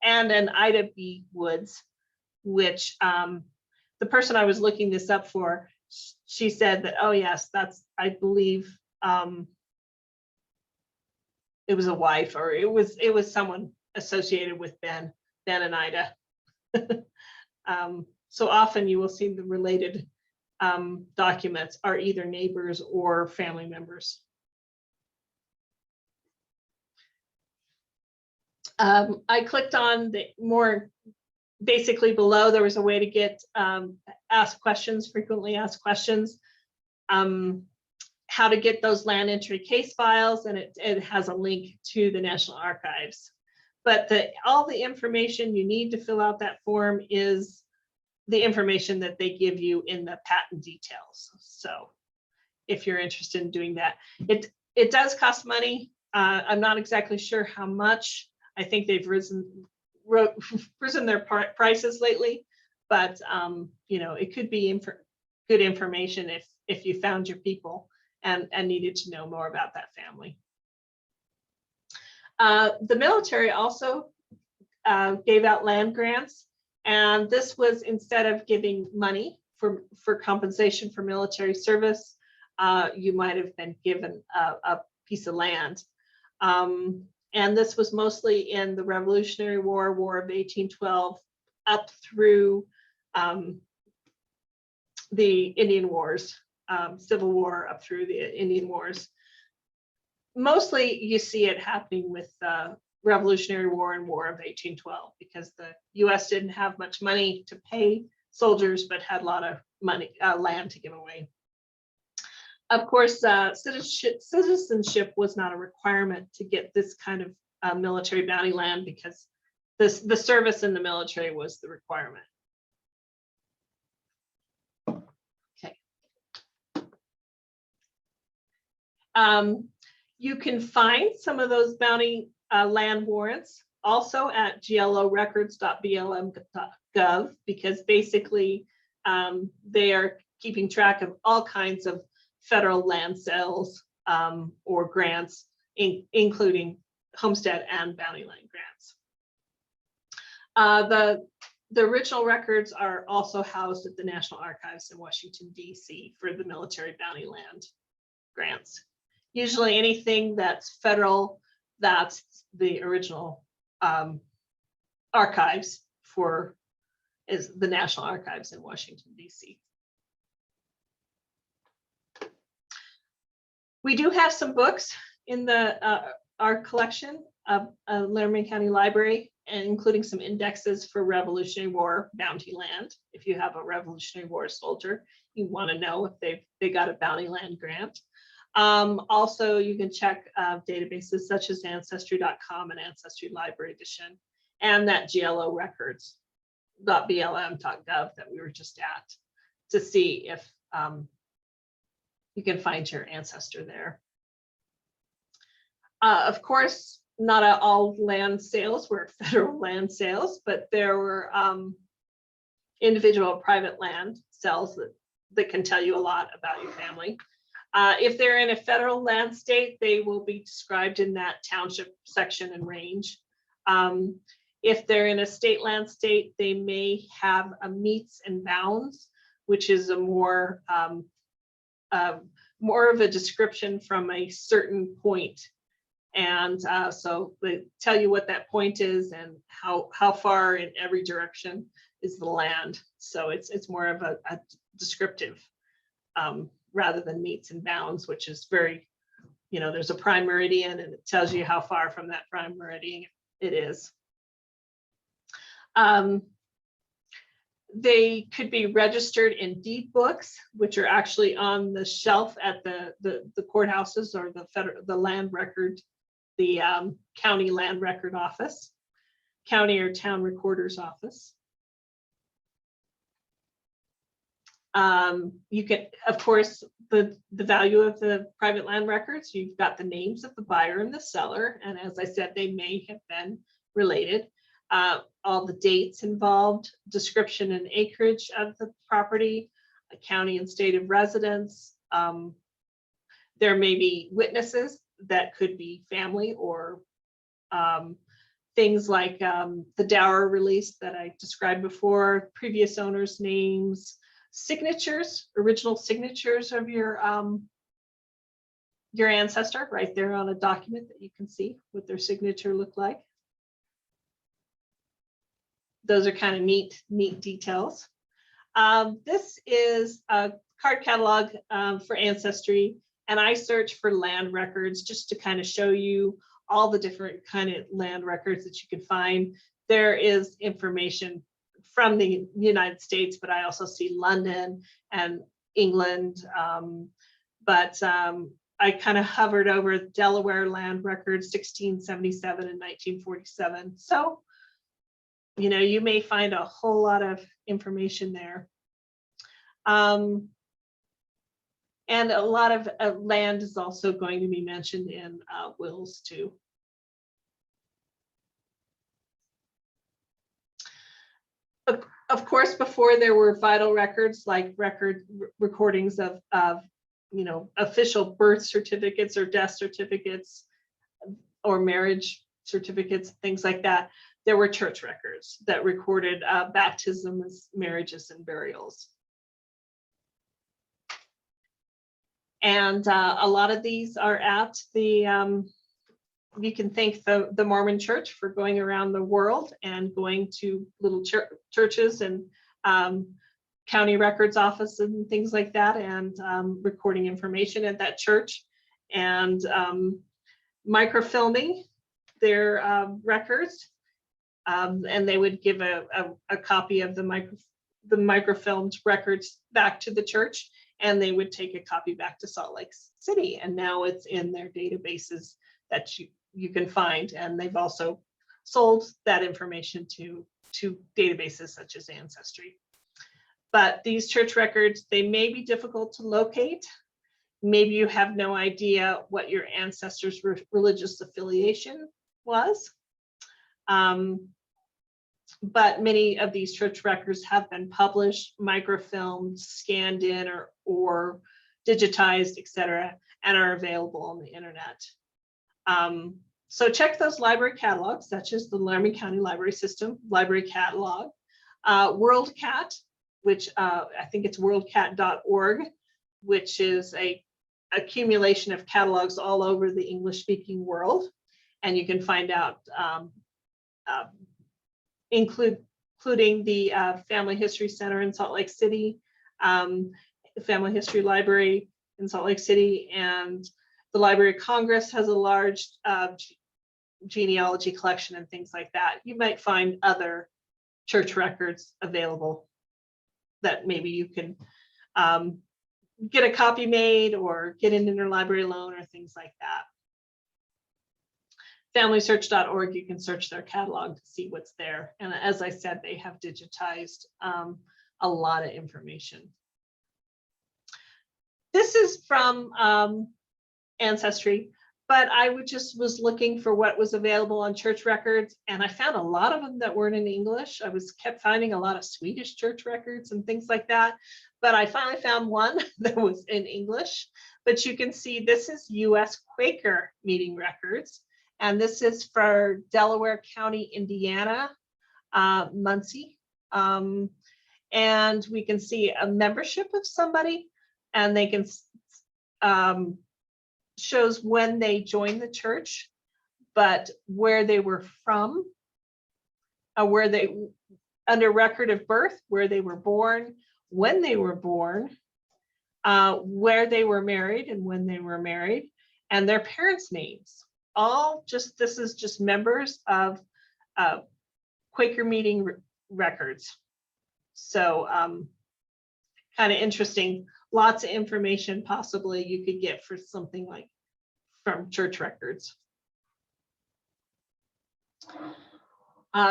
and an Ida B. Woods, which the person I was looking this up for, she said that, oh yes, that's, I believe, it was a wife, or it was someone associated with Ben and Ida. So often you will see the related documents are either neighbors or family members. I clicked on the more, basically below there was a way to get asked questions, frequently asked questions, how to get those land entry case files, and it has a link to the National Archives. But all the information you need to fill out that form is the information that they give you in the patent details. So if you're interested in doing that, it does cost money. I'm not exactly sure how much. I think they've risen their prices lately, but you know, it could be good information if you found your people and needed to know more about that family. The military also gave out land grants, and this was instead of giving money for compensation for military service, you might have been given a piece of land. And this was mostly in the Revolutionary War, War of 1812, up through the Indian Wars, Civil War, up through the Indian Wars. Mostly you see it happening with the Revolutionary War and War of 1812, because the US didn't have much money to pay soldiers, but had a lot of money, land to give away. Of course, citizenship was not a requirement to get this kind of military bounty land, because the service in the military was the requirement. Okay. You can find some of those bounty land warrants also at glorecords.blm.gov, because basically they are keeping track of all kinds of federal land sales or grants, including homestead and bounty land grants. The original records are also housed at the National Archives in Washington, D.C. for the military bounty land grants. Usually anything that's federal, that's the original archives is the National Archives in Washington, D.C. We do have some books in our collection of Laramie County Library, and including some indexes for Revolutionary War bounty land. If you have a Revolutionary War soldier, you want to know if they got a bounty land grant. Also, you can check databases such as Ancestry.com and Ancestry Library Edition, and that glorecords.blm.gov that we were just at, to see if you can find your ancestor there. Of course, not all land sales were federal land sales, but there were individual private land sales that can tell you a lot about your family. If they're in a federal land state, they will be described in that township section and range. If they're in a state land state, they may have a meets and bounds, which is a more of a description from a certain point. And so they tell you what that point is and how far in every direction is the land. So it's more of a descriptive rather than meets and bounds, which is very, you know, there's a prime meridian and it tells you how far from that prime meridian it is. They could be registered in deed books, which are actually on the shelf at the courthouses or the land record, the county land record office, county or town recorder's office. You can, of course, the value of the private land records, you've got the names of the buyer and the seller, and as I said, they may have been related. All the dates involved, description and acreage of the property, a county and state of residence. There may be witnesses that could be family or things like the dower release that I described before, previous owners' names, signatures, original signatures of your ancestor right there on a document that you can see what their signature looked like. Those are kind of neat details. This is a card catalog for Ancestry, and I search for land records just to kind of show you all the different kind of land records that you can find. There is information from the United States, but I also see London and England. I kind of hovered over Delaware land records, 1677 and 1947. So, you know, you may find a whole lot of information there. And a lot of land is also going to be mentioned in wills too. Of course, before there were vital records like recordings of official birth certificates or death certificates or marriage certificates, things like that, there were church records that recorded baptisms, marriages, and burials. And a lot of these are at the, you can thank the Mormon Church for going around the world and going to little churches and county records office and things like that, and recording information at that church, and microfilming their records, and they would give a copy of the microfilmed records back to the church, and they would take a copy back to Salt Lake City, and now it's in their databases that you can find. And they've also sold that information to databases such as Ancestry. But these church records, they may be difficult to locate. Maybe you have no idea what your ancestors' religious affiliation was. But many of these church records have been published, microfilmed, scanned in, or digitized, etc., and are available on the internet. So check those library catalogs, such as the Laramie County Library System Library Catalog, WorldCat, which I think it's worldcat.org, which is a accumulation of catalogs all over the English-speaking world, and you can find out including the Family History Center in Salt Lake City, the Family History Library in Salt Lake City, and the Library of Congress has a large genealogy collection and things like that. You might find other church records available that maybe you can get a copy made or get an interlibrary loan or things like that. FamilySearch.org, you can search their catalog to see what's there. And as I said, they have digitized a lot of information. This is from Ancestry, but I was looking for what was available on church records, and I found a lot of them that weren't in English. I kept finding a lot of Swedish church records and things like that, but I finally found one that was in English. But you can see this is U.S. Quaker meeting records, and this is for Delaware County, Indiana, Muncie, and we can see a membership of somebody, and they can shows when they joined the church, but where they were from, where they, under record of birth, where they were born, when they were born, where they were married and when they were married, and their parents' names. This is just members of Quaker meeting records. So kind of interesting. Lots of information possibly you could get for something like from church records.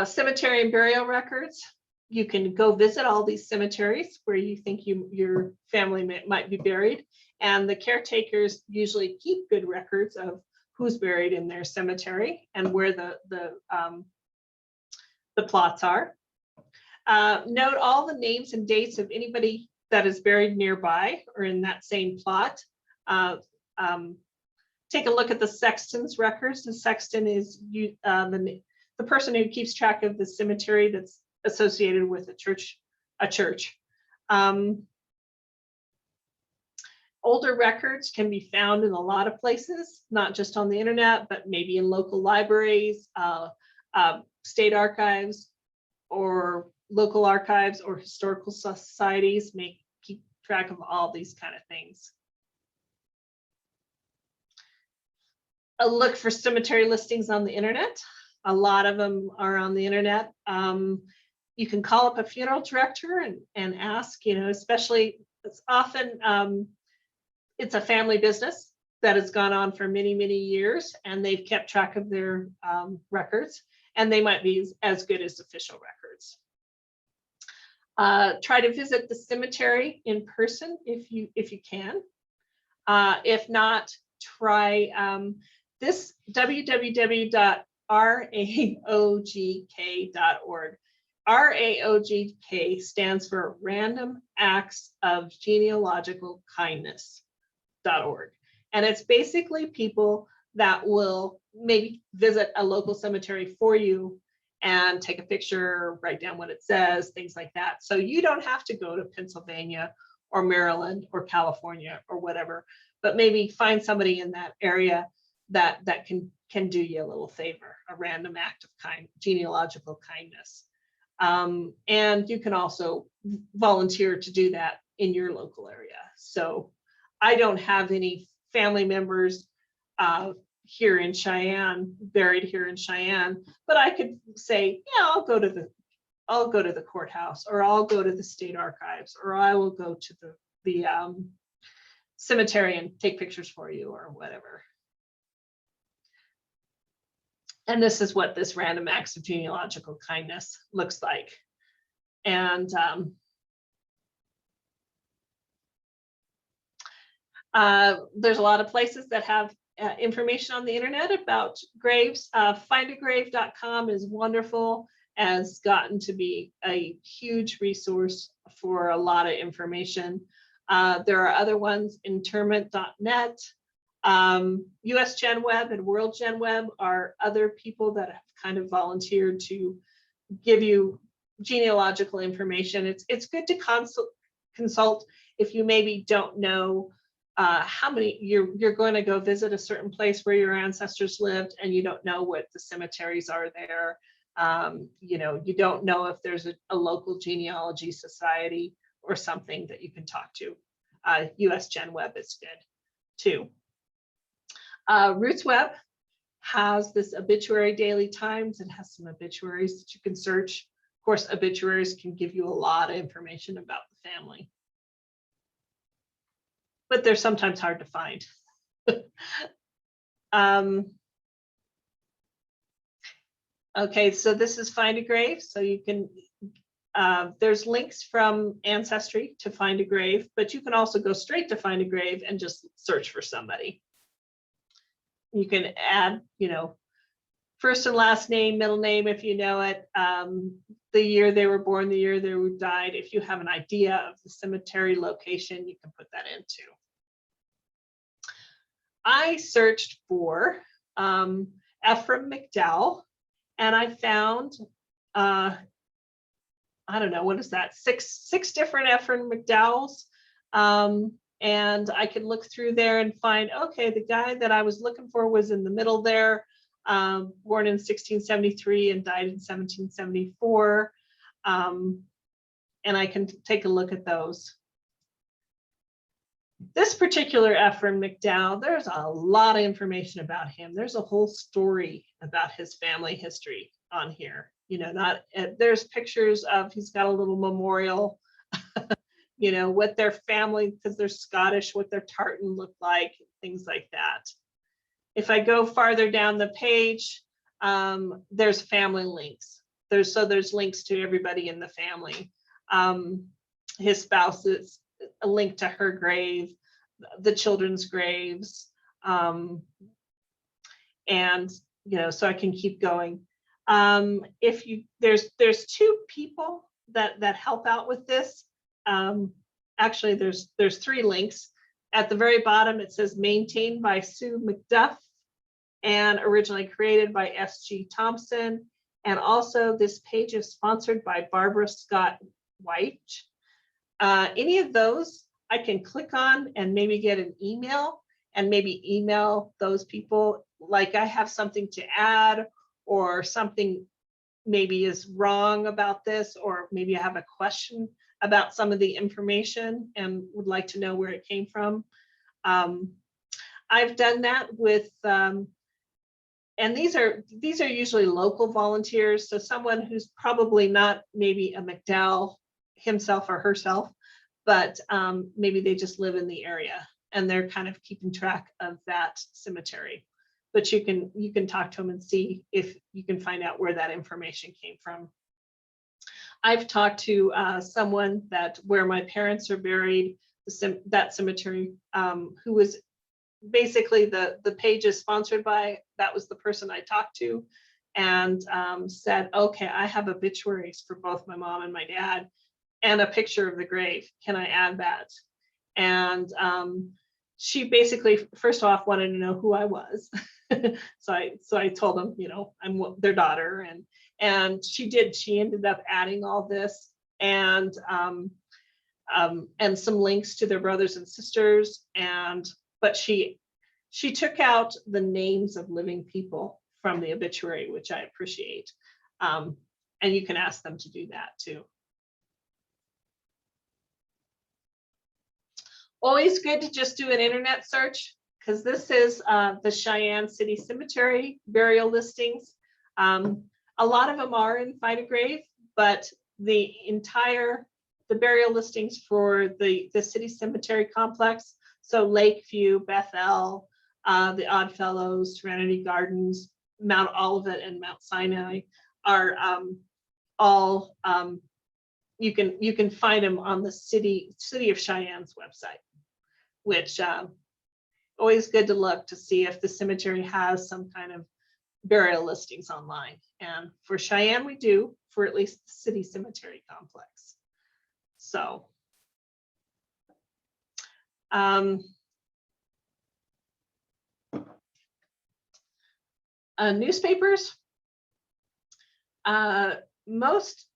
Cemetery and burial records. You can go visit all these cemeteries where you think your family might be buried, and the caretakers usually keep good records of who's buried in their cemetery and where the plots are. Note all the names and dates of anybody that is buried nearby or in that same plot. Take a look at the sexton's records. The sexton is the person who keeps track of the cemetery that's associated with a church. Older records can be found in a lot of places, not just on the internet, but maybe in local libraries, state archives, or local archives, or historical societies may keep track of all these kind of things. A look for cemetery listings on the internet. A lot of them are on the internet. You can call up a funeral director and ask, especially it's often, it's a family business that has gone on for many, many years, and they've kept track of their records, and they might be as good as official records. Try to visit the cemetery in person if you can. If not, try this www.raogk.org. RAOGK stands for Random Acts of Genealogical Kindness.org. And it's basically people that will maybe visit a local cemetery for you and take a picture, write down what it says, things like that. So you don't have to go to Pennsylvania or Maryland or California or whatever, but maybe find somebody in that area that can do you a little favor, a random act of genealogical kindness. And you can also volunteer to do that in your local area. So I don't have any family members here in Cheyenne, buried here in Cheyenne, but I could say, yeah, I'll go to the courthouse, or I'll go to the state archives, or I will go to the cemetery and take pictures for you, or whatever. And this is what this random acts of genealogical kindness looks like. And there's a lot of places that have information on the internet about graves. Findagrave.com is wonderful, has gotten to be a huge resource for a lot of information. There are other ones, interment.net. US GenWeb and World GenWeb are other people that have kind of volunteered to give you genealogical information. It's good to consult if you maybe don't know how many you're going to go visit a certain place where your ancestors lived, and you don't know what the cemeteries are there. You don't know if there's a local genealogy society or something that you can talk to. US GenWeb is good too. RootsWeb has this obituary daily times. It has some obituaries that you can search. Of course, obituaries can give you a lot of information about the family, but they're sometimes hard to find. Okay, so this is Find a Grave. So you can, there's links from Ancestry to Find a Grave, but you can also go straight to Find a Grave and just search for somebody. You can add, first and last name, middle name, if you know it, the year they were born, the year they died. If you have an idea of the cemetery location, you can put that in too. I searched for Ephraim McDowell, and I found, I don't know, what is that? Six different Ephraim McDowells. And I could look through there and find, okay, the guy that I was looking for was in the middle there, born in 1673 and died in 1774. And I can take a look at those. This particular Ephraim McDowell, there's a lot of information about him. There's a whole story about his family history on here. There's pictures of, he's got a little memorial, what their family, because they're Scottish, what their tartan looked like, things like that. If I go farther down the page, there's family links. There's links to everybody in the family. His spouse's a link to her grave, the children's graves, and so I can keep going. There's two people that help out with this. Actually, there's three links. At the very bottom, it says maintained by Sue McDuff and originally created by S.G. Thompson. And also this page is sponsored by Barbara Scott White. Any of those I can click on and maybe get an email, and maybe email those people like I have something to add, or something maybe is wrong about this, or maybe I have a question about some of the information and would like to know where it came from. I've done that with, and these are usually local volunteers. So someone who's probably not maybe a McDowell himself or herself, but maybe they just live in the area and they're kind of keeping track of that cemetery. But you can talk to them and see if you can find out where that information came from. I've talked to someone where my parents are buried, that cemetery, who was basically the page is sponsored by, that was the person I talked to. and said, okay, I have obituaries for both my mom and my dad and a picture of the grave. Can I add that? And she basically, first off, wanted to know who I was. So I told them, you know, I'm their daughter, and she did. She ended up adding all this and some links to their brothers and sisters. But she took out the names of living people from the obituary, which I appreciate. And you can ask them to do that too. Always good to just do an internet search, because this is the Cheyenne City Cemetery burial listings. A lot of them are in Find a Grave, but the burial listings for the city cemetery complex, so Lakeview, Bethel, the Oddfellows, Serenity Gardens, Mount Olivet, and Mount Sinai are all you can find them on the city of Cheyenne's website, which always good to look to see if the cemetery has some kind of burial listings online. And for Cheyenne, we do, for at least the city cemetery complex. So newspapers, most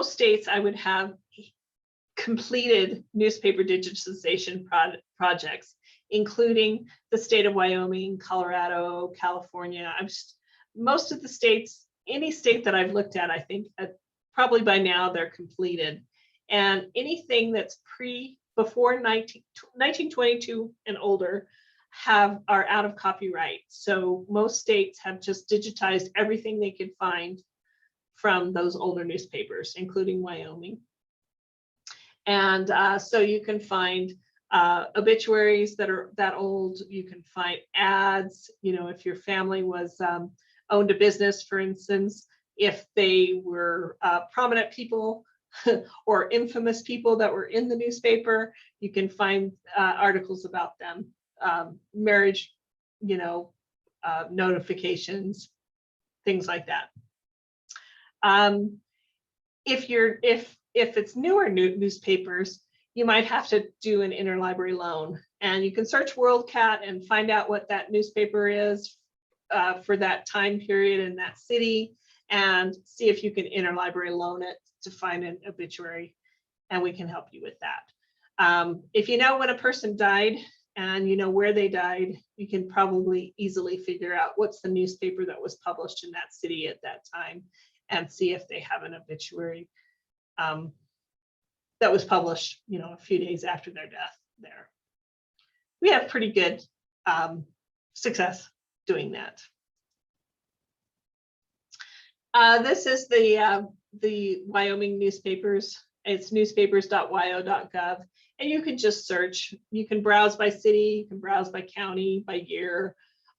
states I would have completed newspaper digitization projects, including the state of Wyoming, Colorado, California. Most of the states, any state that I've looked at, I think probably by now they're completed. And anything that's before 1922 and older are out of copyright. So most states have just digitized everything they could find from those older newspapers, including Wyoming. And so you can find obituaries that are that old. You can find ads, you know, if your family was owned a business, for instance, if they were prominent people or infamous people that were in the newspaper, you can find articles about them, marriage, you know, notifications, things like that. If it's newer newspapers, you might have to do an interlibrary loan, and you can search WorldCat and find out what that newspaper is for that time period in that city, and see if you can interlibrary loan it to find an obituary, and we can help you with that. If you know when a person died and you know where they died, you can probably easily figure out what's the newspaper that was published in that city at that time, and see if they have an obituary that was published, you know, a few days after their death there. We have pretty good success doing that. This is the Wyoming newspapers. It's newspapers.wyo.gov, and you can just search. You can browse by city, you can browse by county, by year,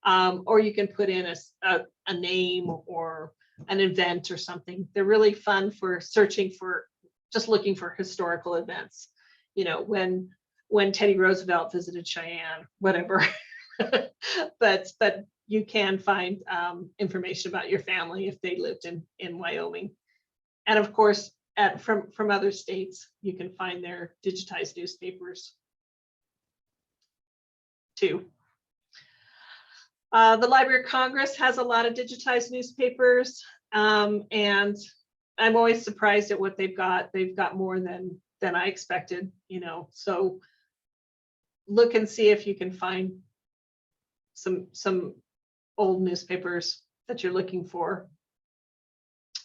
or you can put in a name or an event or something. They're really fun for searching for, just looking for historical events. You know, when Teddy Roosevelt visited Cheyenne, whatever. but you can find information about your family if they lived in Wyoming. And of course, from other states, you can find their digitized newspapers too. The Library of Congress has a lot of digitized newspapers, and I'm always surprised at what they've got. They've got more than I expected, you know. So look and see if you can find some old newspapers that you're looking for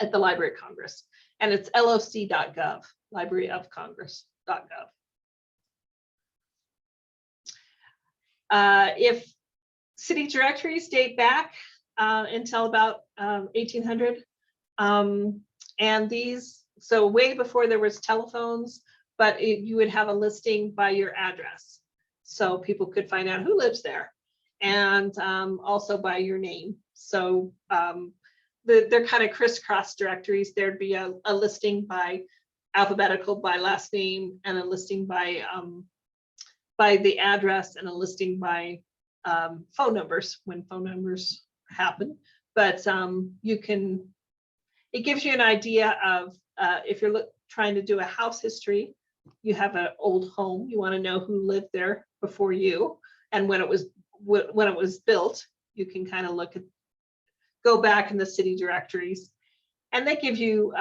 at the Library of Congress. And it's loc.gov, libraryofcongress.gov. If city directories date back until about 1800, and these, so way before there was telephones, but you would have a listing by your address. So people could find out who lives there, and also by your name. So they're kind of crisscross directories. There'd be a listing by alphabetical, by last name, and a listing by the address, and a listing by phone numbers when phone numbers happen. but it gives you an idea of if you're trying to do a house history, you have an old home, you want to know who lived there before you and when it was built. You can kind of go back in the city directories, and they give you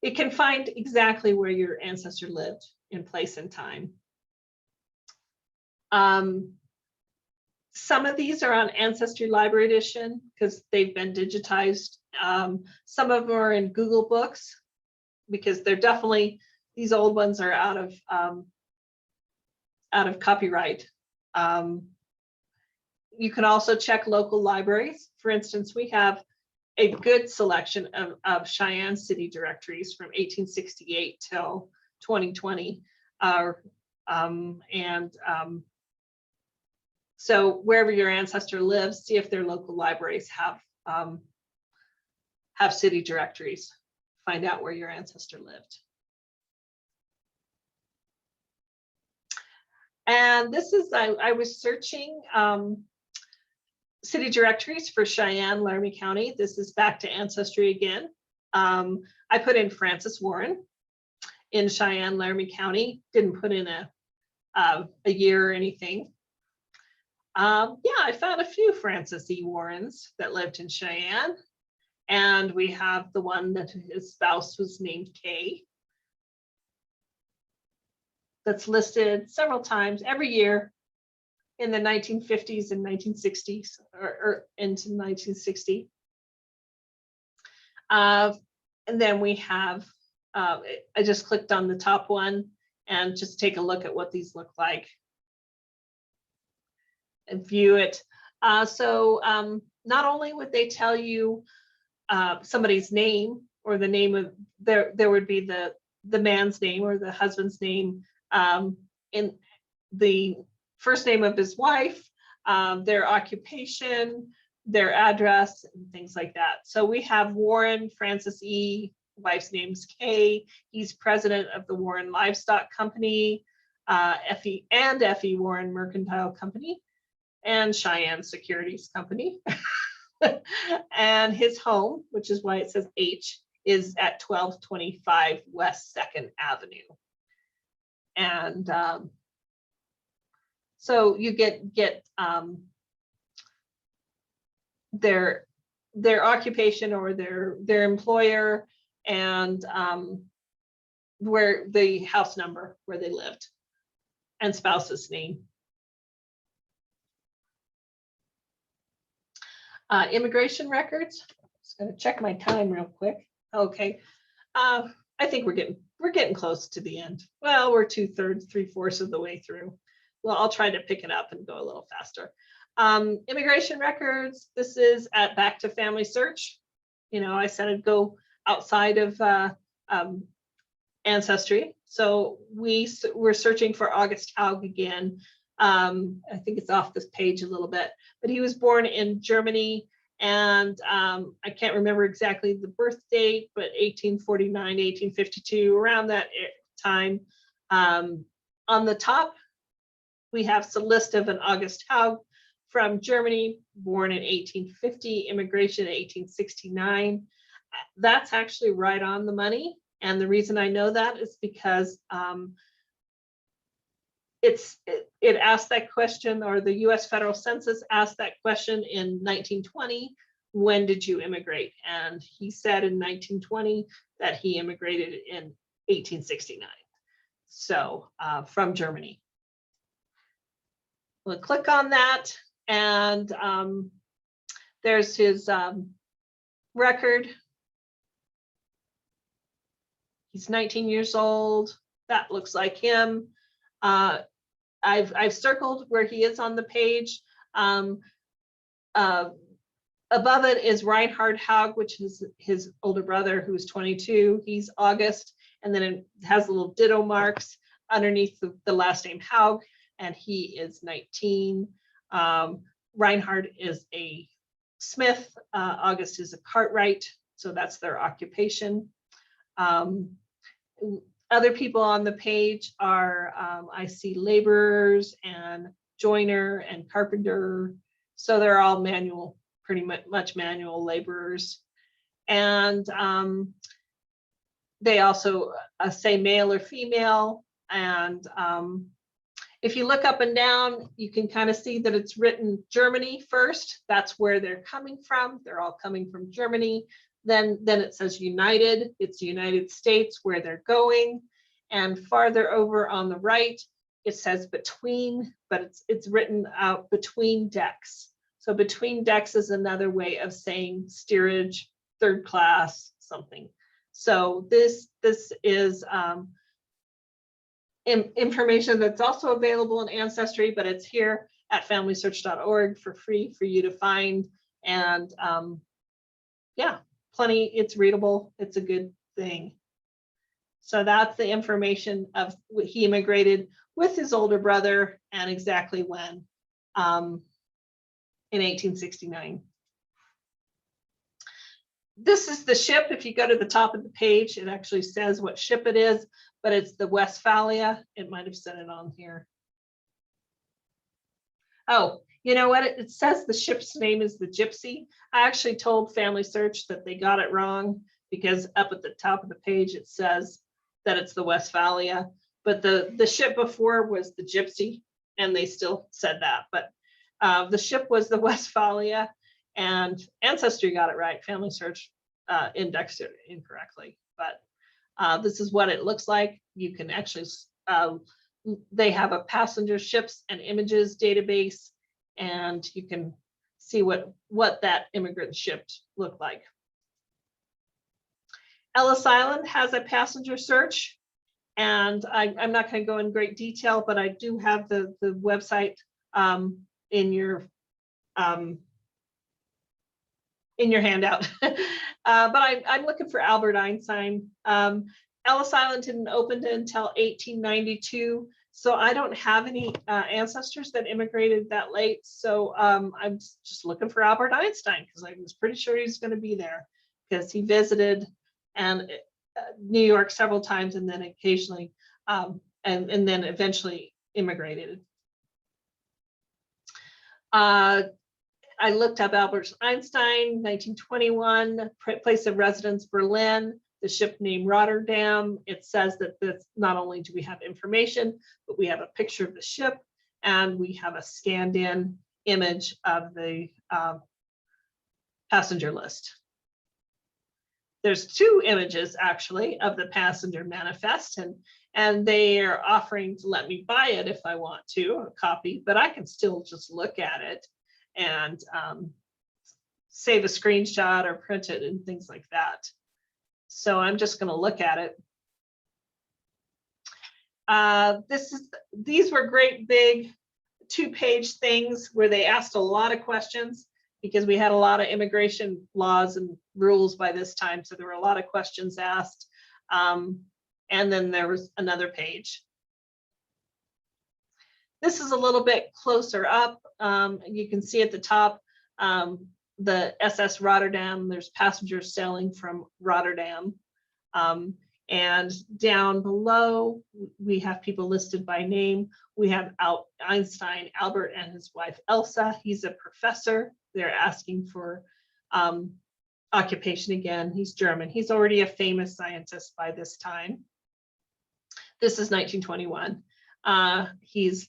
it can find exactly where your ancestor lived in place and time. Some of these are on Ancestry Library Edition because they've been digitized. Some of them are in Google Books because they're definitely, these old ones are out of copyright. You can also check local libraries. For instance, we have a good selection of Cheyenne city directories from 1868 till 2020. So wherever your ancestor lives, see if their local libraries have city directories. Find out where your ancestor lived. And this is, I was searching city directories for Cheyenne, Laramie County. This is back to Ancestry again. I put in Francis Warren in Cheyenne, Laramie County. Didn't put in a year or anything. Yeah, I found a few Francis E. Warrens that lived in Cheyenne. And we have the one that his spouse was named Kay. That's listed several times every year in the 1950s and 1960s or into 1960. And then we have, I just clicked on the top one and just take a look at what these look like and view it. So not only would they tell you somebody's name or the name of, there would be the man's name or the husband's name, in the first name of his wife, their occupation, their address, and things like that. So we have Warren Francis E., wife's name's Kay. He's president of the Warren Livestock Company, F.E. Warren Mercantile Company, and Cheyenne Securities Company. And his home, which is why it says H, is at 1225 West 2nd Avenue. And so you get their occupation or their employer and where the house number where they lived and spouse's name. Immigration records. Just gonna check my time real quick. Okay, I think we're getting close to the end. Well, we're 2/3, 3/4 of the way through. Well, I'll try to pick it up and go a little faster. Immigration records. This is at Back to Family Search. You know, I said I'd go outside of Ancestry. So we're searching for August Haug again. I think it's off this page a little bit, but he was born in Germany, and I can't remember exactly the birth date, but 1849, 1852, around that time. On the top, we have a list of an August Haug from Germany, born in 1850, immigration in 1869. That's actually right on the money. And the reason I know that is because it asked that question, or the US federal census asked that question in 1920, when did you immigrate? And he said in 1920 that he immigrated in 1869. So from Germany. We'll click on that, and there's his record. He's 19 years old. That looks like him. I've circled where he is on the page. Above it is Reinhard Haug, which is his older brother, who's 22. He's August, and then it has little ditto marks underneath the last name Haug, and he is 19. Reinhard is a smith. August is a cartwright, so that's their occupation. Other people on the page are, I see laborers and joiner and carpenter. So they're all manual, pretty much manual laborers. And they also say male or female. And if you look up and down, you can kind of see that it's written Germany first. That's where they're coming from. They're all coming from Germany. Then it says United. It's the United States where they're going. And farther over on the right, it says between, but it's written out between decks. So between decks is another way of saying steerage, third class, something. So this is information that's also available in Ancestry, but it's here at familysearch.org for free for you to find. And yeah, plenty, it's readable, it's a good thing. So that's the information of he immigrated with his older brother and exactly when in 1869. This is the ship. If you go to the top of the page, it actually says what ship it is, but it's the Westphalia. It might have said it on here. Oh, you know what? It says the ship's name is the Gypsy. I actually told Family Search that they got it wrong because up at the top of the page, it says that it's the Westphalia, but the ship before was the Gypsy, and they still said that, but the ship was the Westphalia, and Ancestry got it right. Family Search indexed it incorrectly, but this is what it looks like. You can actually, they have a passenger ships and images database, and you can see what that immigrant ship looked like. Ellis Island has a passenger search, and I'm not going to go in great detail, but I do have the website in your handout. But I'm looking for Albert Einstein. Ellis Island didn't open until 1892, so I don't have any ancestors that immigrated that late. So I'm just looking for Albert Einstein because I was pretty sure he's going to be there because he visited and New York several times, and then occasionally, and then eventually immigrated. I looked up Albert Einstein, 1921, place of residence Berlin, the ship named Rotterdam. It says that this, not only do we have information, but we have a picture of the ship, and we have a scanned in image of the passenger list. There's two images actually of the passenger manifest, and they are offering to let me buy it if I want to, a copy, but I can still just look at it and save a screenshot or print it and things like that. So I'm just going to look at it. These were great big 2-page things where they asked a lot of questions because we had a lot of immigration laws and rules by this time. So there were a lot of questions asked. And then there was another page. This is a little bit closer up. You can see at the top, the SS Rotterdam, there's passengers sailing from Rotterdam. And down below, we have people listed by name. We have Einstein, Albert, and his wife, Elsa. He's a professor. They're asking for occupation again. He's German. He's already a famous scientist by this time. This is 1921. He's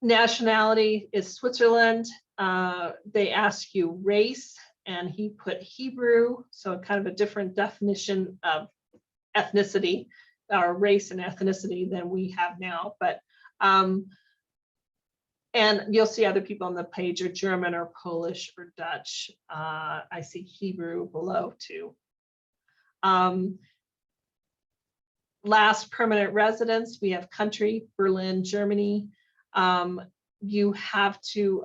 nationality is Switzerland. They ask you race, and he put Hebrew, so kind of a different definition of ethnicity, or race and ethnicity than we have now. But and you'll see other people on the page are German or Polish or Dutch. I see Hebrew below too. Last permanent residence, we have country, Berlin, Germany. You have to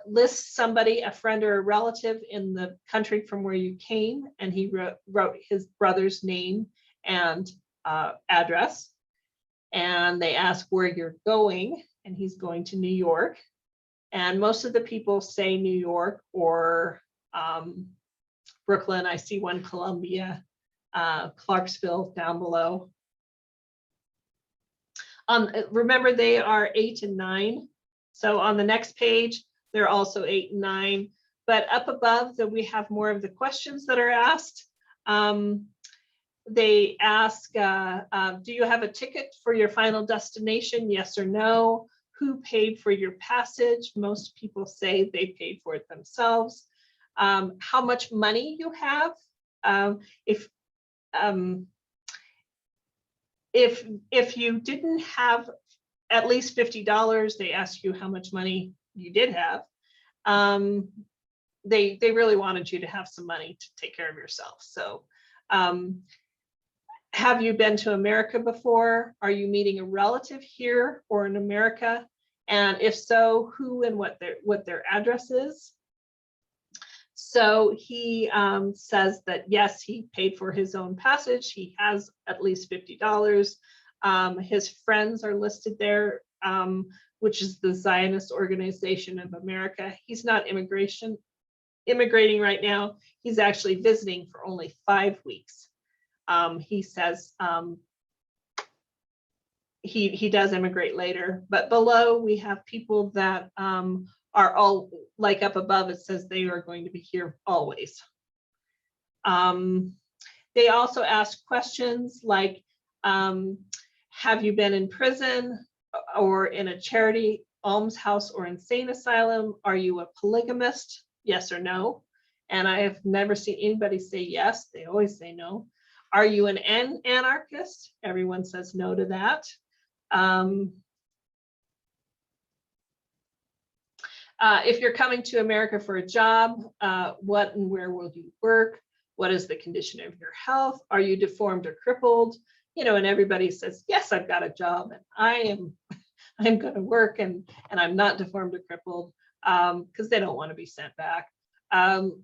list somebody, a friend or a relative in the country from where you came, and he wrote his brother's name and address. And they ask where you're going, and he's going to New York. And most of the people say New York or Brooklyn. I see one, Columbia, Clarksville down below. Remember, they are 8 and 9. So on the next page, they're also 8 and 9. But up above, that we have more of the questions that are asked. They ask, do you have a ticket for your final destination? Yes or no. Who paid for your passage? Most people say they paid for it themselves. How much money you have. If you didn't have at least $50, they ask you how much money you did have. They really wanted you to have some money to take care of yourself. So have you been to America before? Are you meeting a relative here or in America? And if so, who and what their address is? So he says that yes, he paid for his own passage. He has at least $50. His friends are listed there, which is the Zionist Organization of America. He's not immigrating right now. He's actually visiting for only 5 weeks. He says he does immigrate later, but below we have people that are all, like up above, it says they are going to be here always. They also ask questions like, have you been in prison or in a charity, almshouse, or insane asylum? Are you a polygamist? Yes or no? And I have never seen anybody say yes. They always say no. Are you an anarchist? Everyone says no to that. If you're coming to America for a job, what and where will you work? What is the condition of your health? Are you deformed or crippled? You know, and everybody says, yes, I've got a job and I'm going to work and I'm not deformed or crippled, because they don't want to be sent back.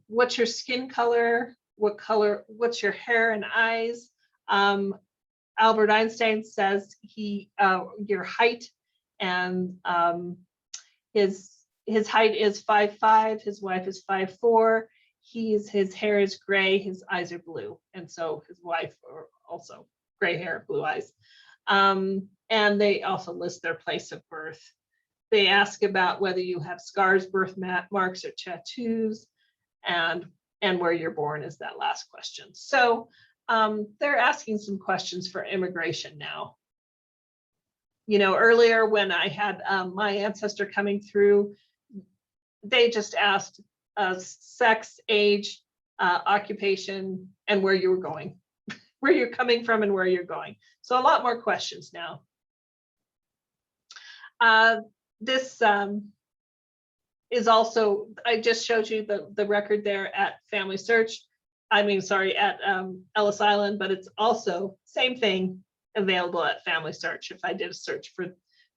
What's your skin color? What's your hair and eyes? Albert Einstein says your height, and his height is 5'5", his wife is 5'4". His hair is gray, his eyes are blue, and so his wife are also gray hair, blue eyes. And they also list their place of birth. They ask about whether you have scars, birth marks, or tattoos, and where you're born is that last question. So they're asking some questions for immigration now. You know, earlier when I had my ancestor coming through, they just asked sex, age, occupation, and where you were going, where you're coming from and where you're going. So a lot more questions now. This is also, I just showed you the record there at Family Search. At Ellis Island, but it's also same thing available at Family Search if I did a search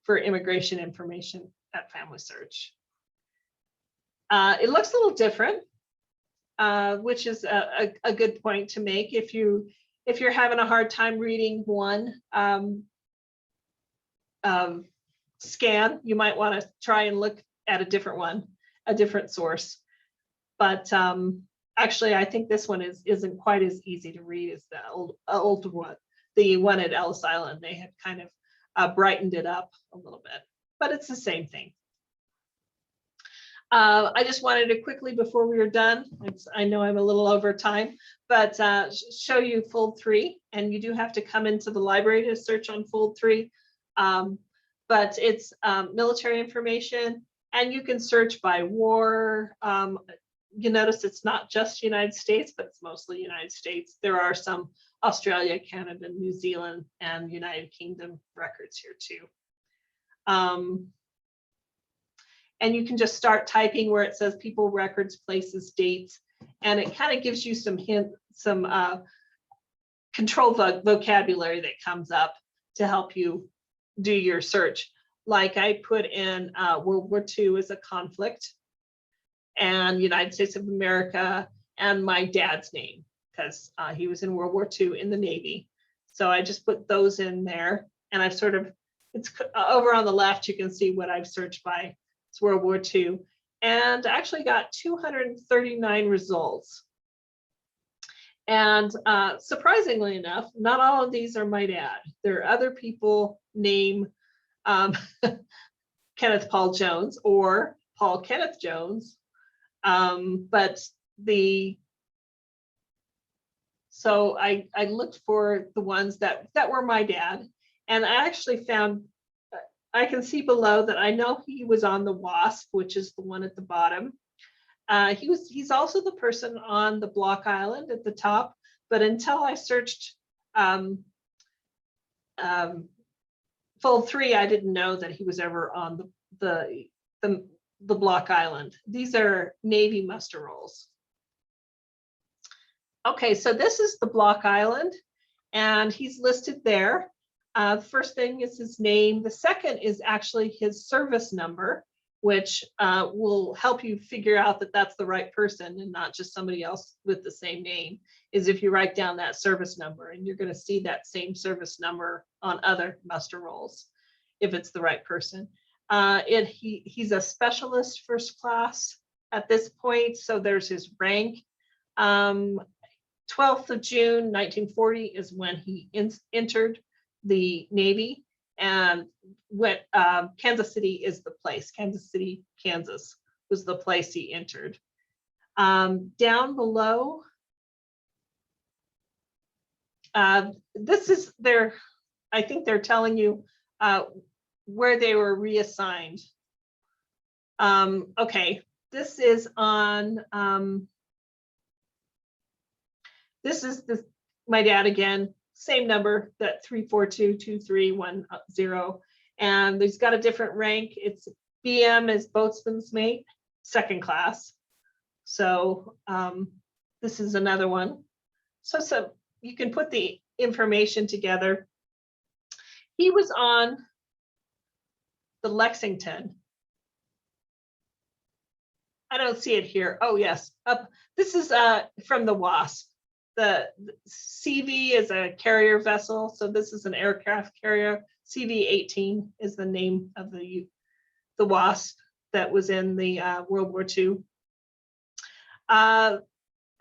for immigration information at Family Search. It looks a little different, which is a good point to make. If you're having a hard time reading one scan, you might want to try and look at a different one, a different source. But actually, I think this one isn't quite as easy to read as the old one. The one at Ellis Island, they had kind of brightened it up a little bit, but it's the same thing. I just wanted to quickly, before we were done, I know I'm a little over time, but show you fold 3, and you do have to come into the library to search on fold 3. But it's military information, and you can search by war. You notice it's not just United States, but it's mostly United States. There are some Australia, Canada, New Zealand, and United Kingdom records here too. And you can just start typing where it says people, records, places, dates, and it kind of gives you some control vocabulary that comes up to help you do your search. Like I put in World War II as a conflict, and United States of America, and my dad's name, because he was in World War II in the Navy. So I just put those in there, and I've sort of, it's over on the left, you can see what I've searched by. It's World War II, and I actually got 239 results. And surprisingly enough, not all of these are my dad. There are other people named Kenneth Paul Jones or Paul Kenneth Jones. But so I looked for the ones that were my dad, and I actually found, I can see below that I know he was on the WASP, which is the one at the bottom. He's also the person on the Block Island at the top, but until I searched Fold 3, I didn't know that he was ever on the Block Island. These are Navy muster rolls. Okay, so this is the Block Island, and he's listed there. First thing is his name. The second is actually his service number, which will help you figure out that that's the right person and not just somebody else with the same name, is if you write down that service number, and you're going to see that same service number on other muster rolls if it's the right person. He's a specialist first class at this point, so there's his rank. 12th of June, 1940 is when he entered the Navy, and what Kansas City is the place. Kansas City, Kansas was the place he entered. Down below, this is their, I think they're telling you where they were reassigned. Okay, this is on, this is my dad again, same number, that 3422310, and he's got a different rank. It's BM is boatswain's mate, second class. So this is another one. So you can put the information together. He was on the Lexington. I don't see it here. Oh yes, up. This is from the WASP. The CV is a carrier vessel, so this is an aircraft carrier. CV-18 is the name of the WASP that was in the World War II. I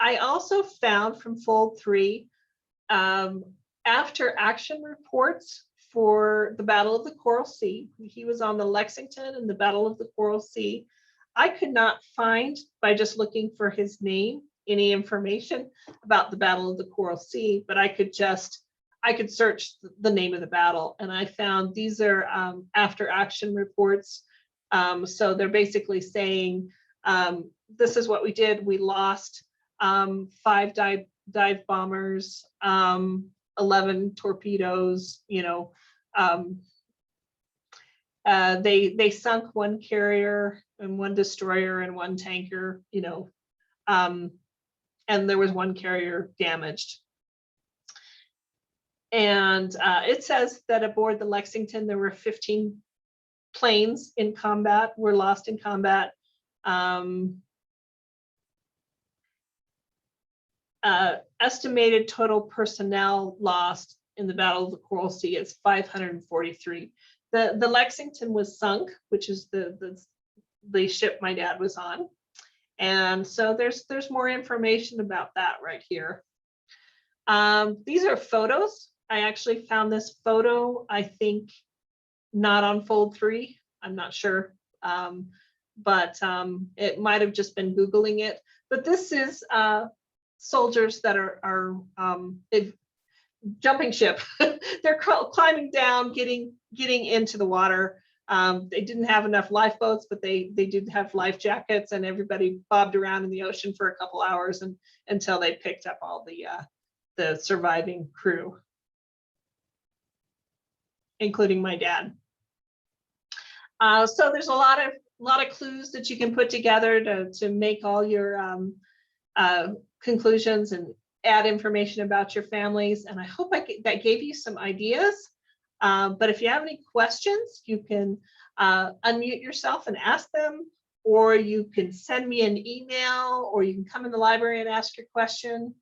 also found from Fold 3 after action reports for the Battle of the Coral Sea. He was on the Lexington and the Battle of the Coral Sea. I could not find, by just looking for his name, any information about the Battle of the Coral Sea, but I could search the name of the battle, and I found these are after action reports. So they're basically saying, this is what we did. We lost 5 dive bombers, 11 torpedoes, you know, they sunk 1 carrier and 1 destroyer and 1 tanker, you know, and there was 1 carrier damaged. And it says that aboard the Lexington, there were 15 planes in combat, were lost in combat. Estimated total personnel lost in the Battle of the Coral Sea is 543. The Lexington was sunk, which is the ship my dad was on. And so there's more information about that right here. These are photos. I actually found this photo, I think, not on Fold 3. I'm not sure, but it might have just been Googling it. But this is soldiers that are jumping ship. They're climbing down, getting into the water. They didn't have enough lifeboats, but they did have life jackets, and everybody bobbed around in the ocean for a couple hours until they picked up all the surviving crew, including my dad. So there's a lot of clues that you can put together to make all your conclusions and add information about your families. And I hope that gave you some ideas. But if you have any questions, you can unmute yourself and ask them, or you can send me an email, or you can come in the library and ask your question.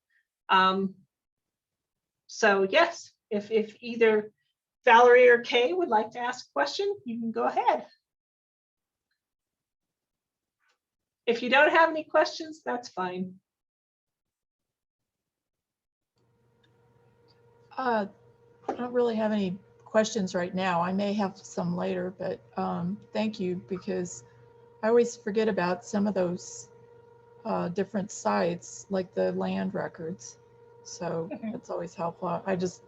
So yes, if either Valerie or Kay would like to ask a question, you can go ahead. If you don't have any questions, that's fine. I don't really have any questions right now. I may have some later, but thank you, because I always forget about some of those different sites, like the land records. So that's always helpful. I just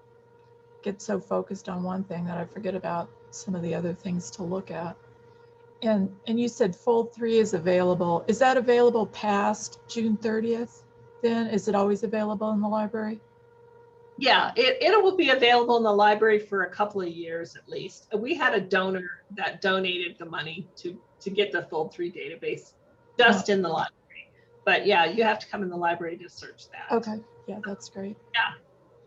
get so focused on one thing that I forget about some of the other things to look at. And you said Fold 3 is available. Is that available past June 30th? Then is it always available in the library? Yeah, it will be available in the library for a couple of years at least. We had a donor that donated the money to get the Fold 3 database just in the library. But yeah, you have to come in the library to search that. Okay, yeah, that's great. Yeah,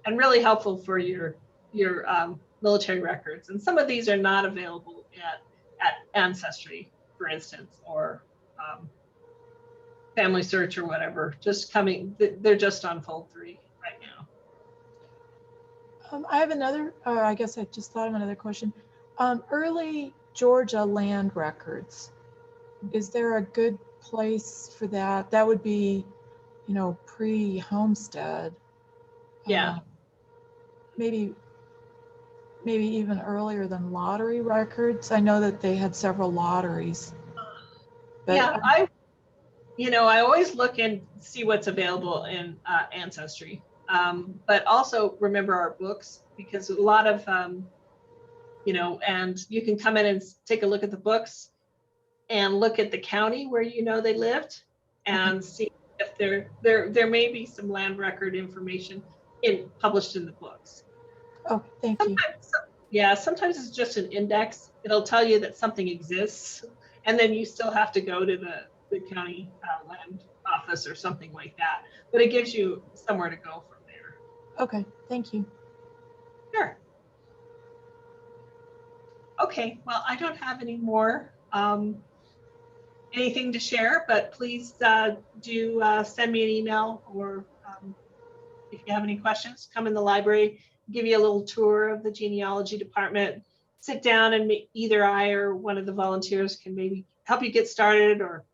and really helpful for your military records. And some of these are not available at Ancestry, for instance, or Family Search or whatever. Just coming, they're just on Fold 3 right now. I have another, I guess I just thought of another question. Early Georgia land records, is there a good place for that? That would be, you know, pre-Homestead. Yeah. Maybe even earlier than lottery records. I know that they had several lotteries. But yeah, I always look and see what's available in Ancestry. But also remember our books, because a lot of, and you can come in and take a look at the books and look at the county where they lived and see if there may be some land record information published in the books. Oh, thank you. Yeah, sometimes it's just an index. It'll tell you that something exists, and then you still have to go to the county land office or something like that. But it gives you somewhere to go from there. Okay, thank you. Sure. Okay, well, I don't have any more anything to share, but please do send me an email, or if you have any questions, come in the library, give you a little tour of the genealogy department, sit down, and either I or one of the volunteers can maybe help you get started, or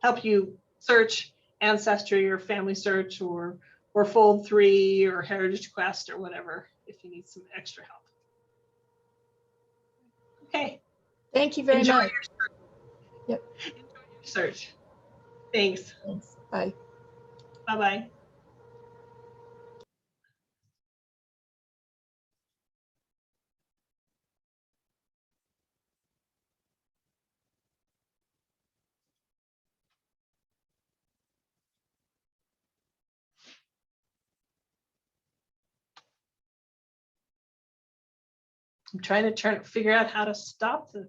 help you search Ancestry or Family Search or Fold 3 or Heritage Quest or whatever, if you need some extra help. Okay. Thank you very much. Yep. Enjoy your search. Thanks. Thanks. Bye. Bye-bye. I'm trying to figure out how to stop the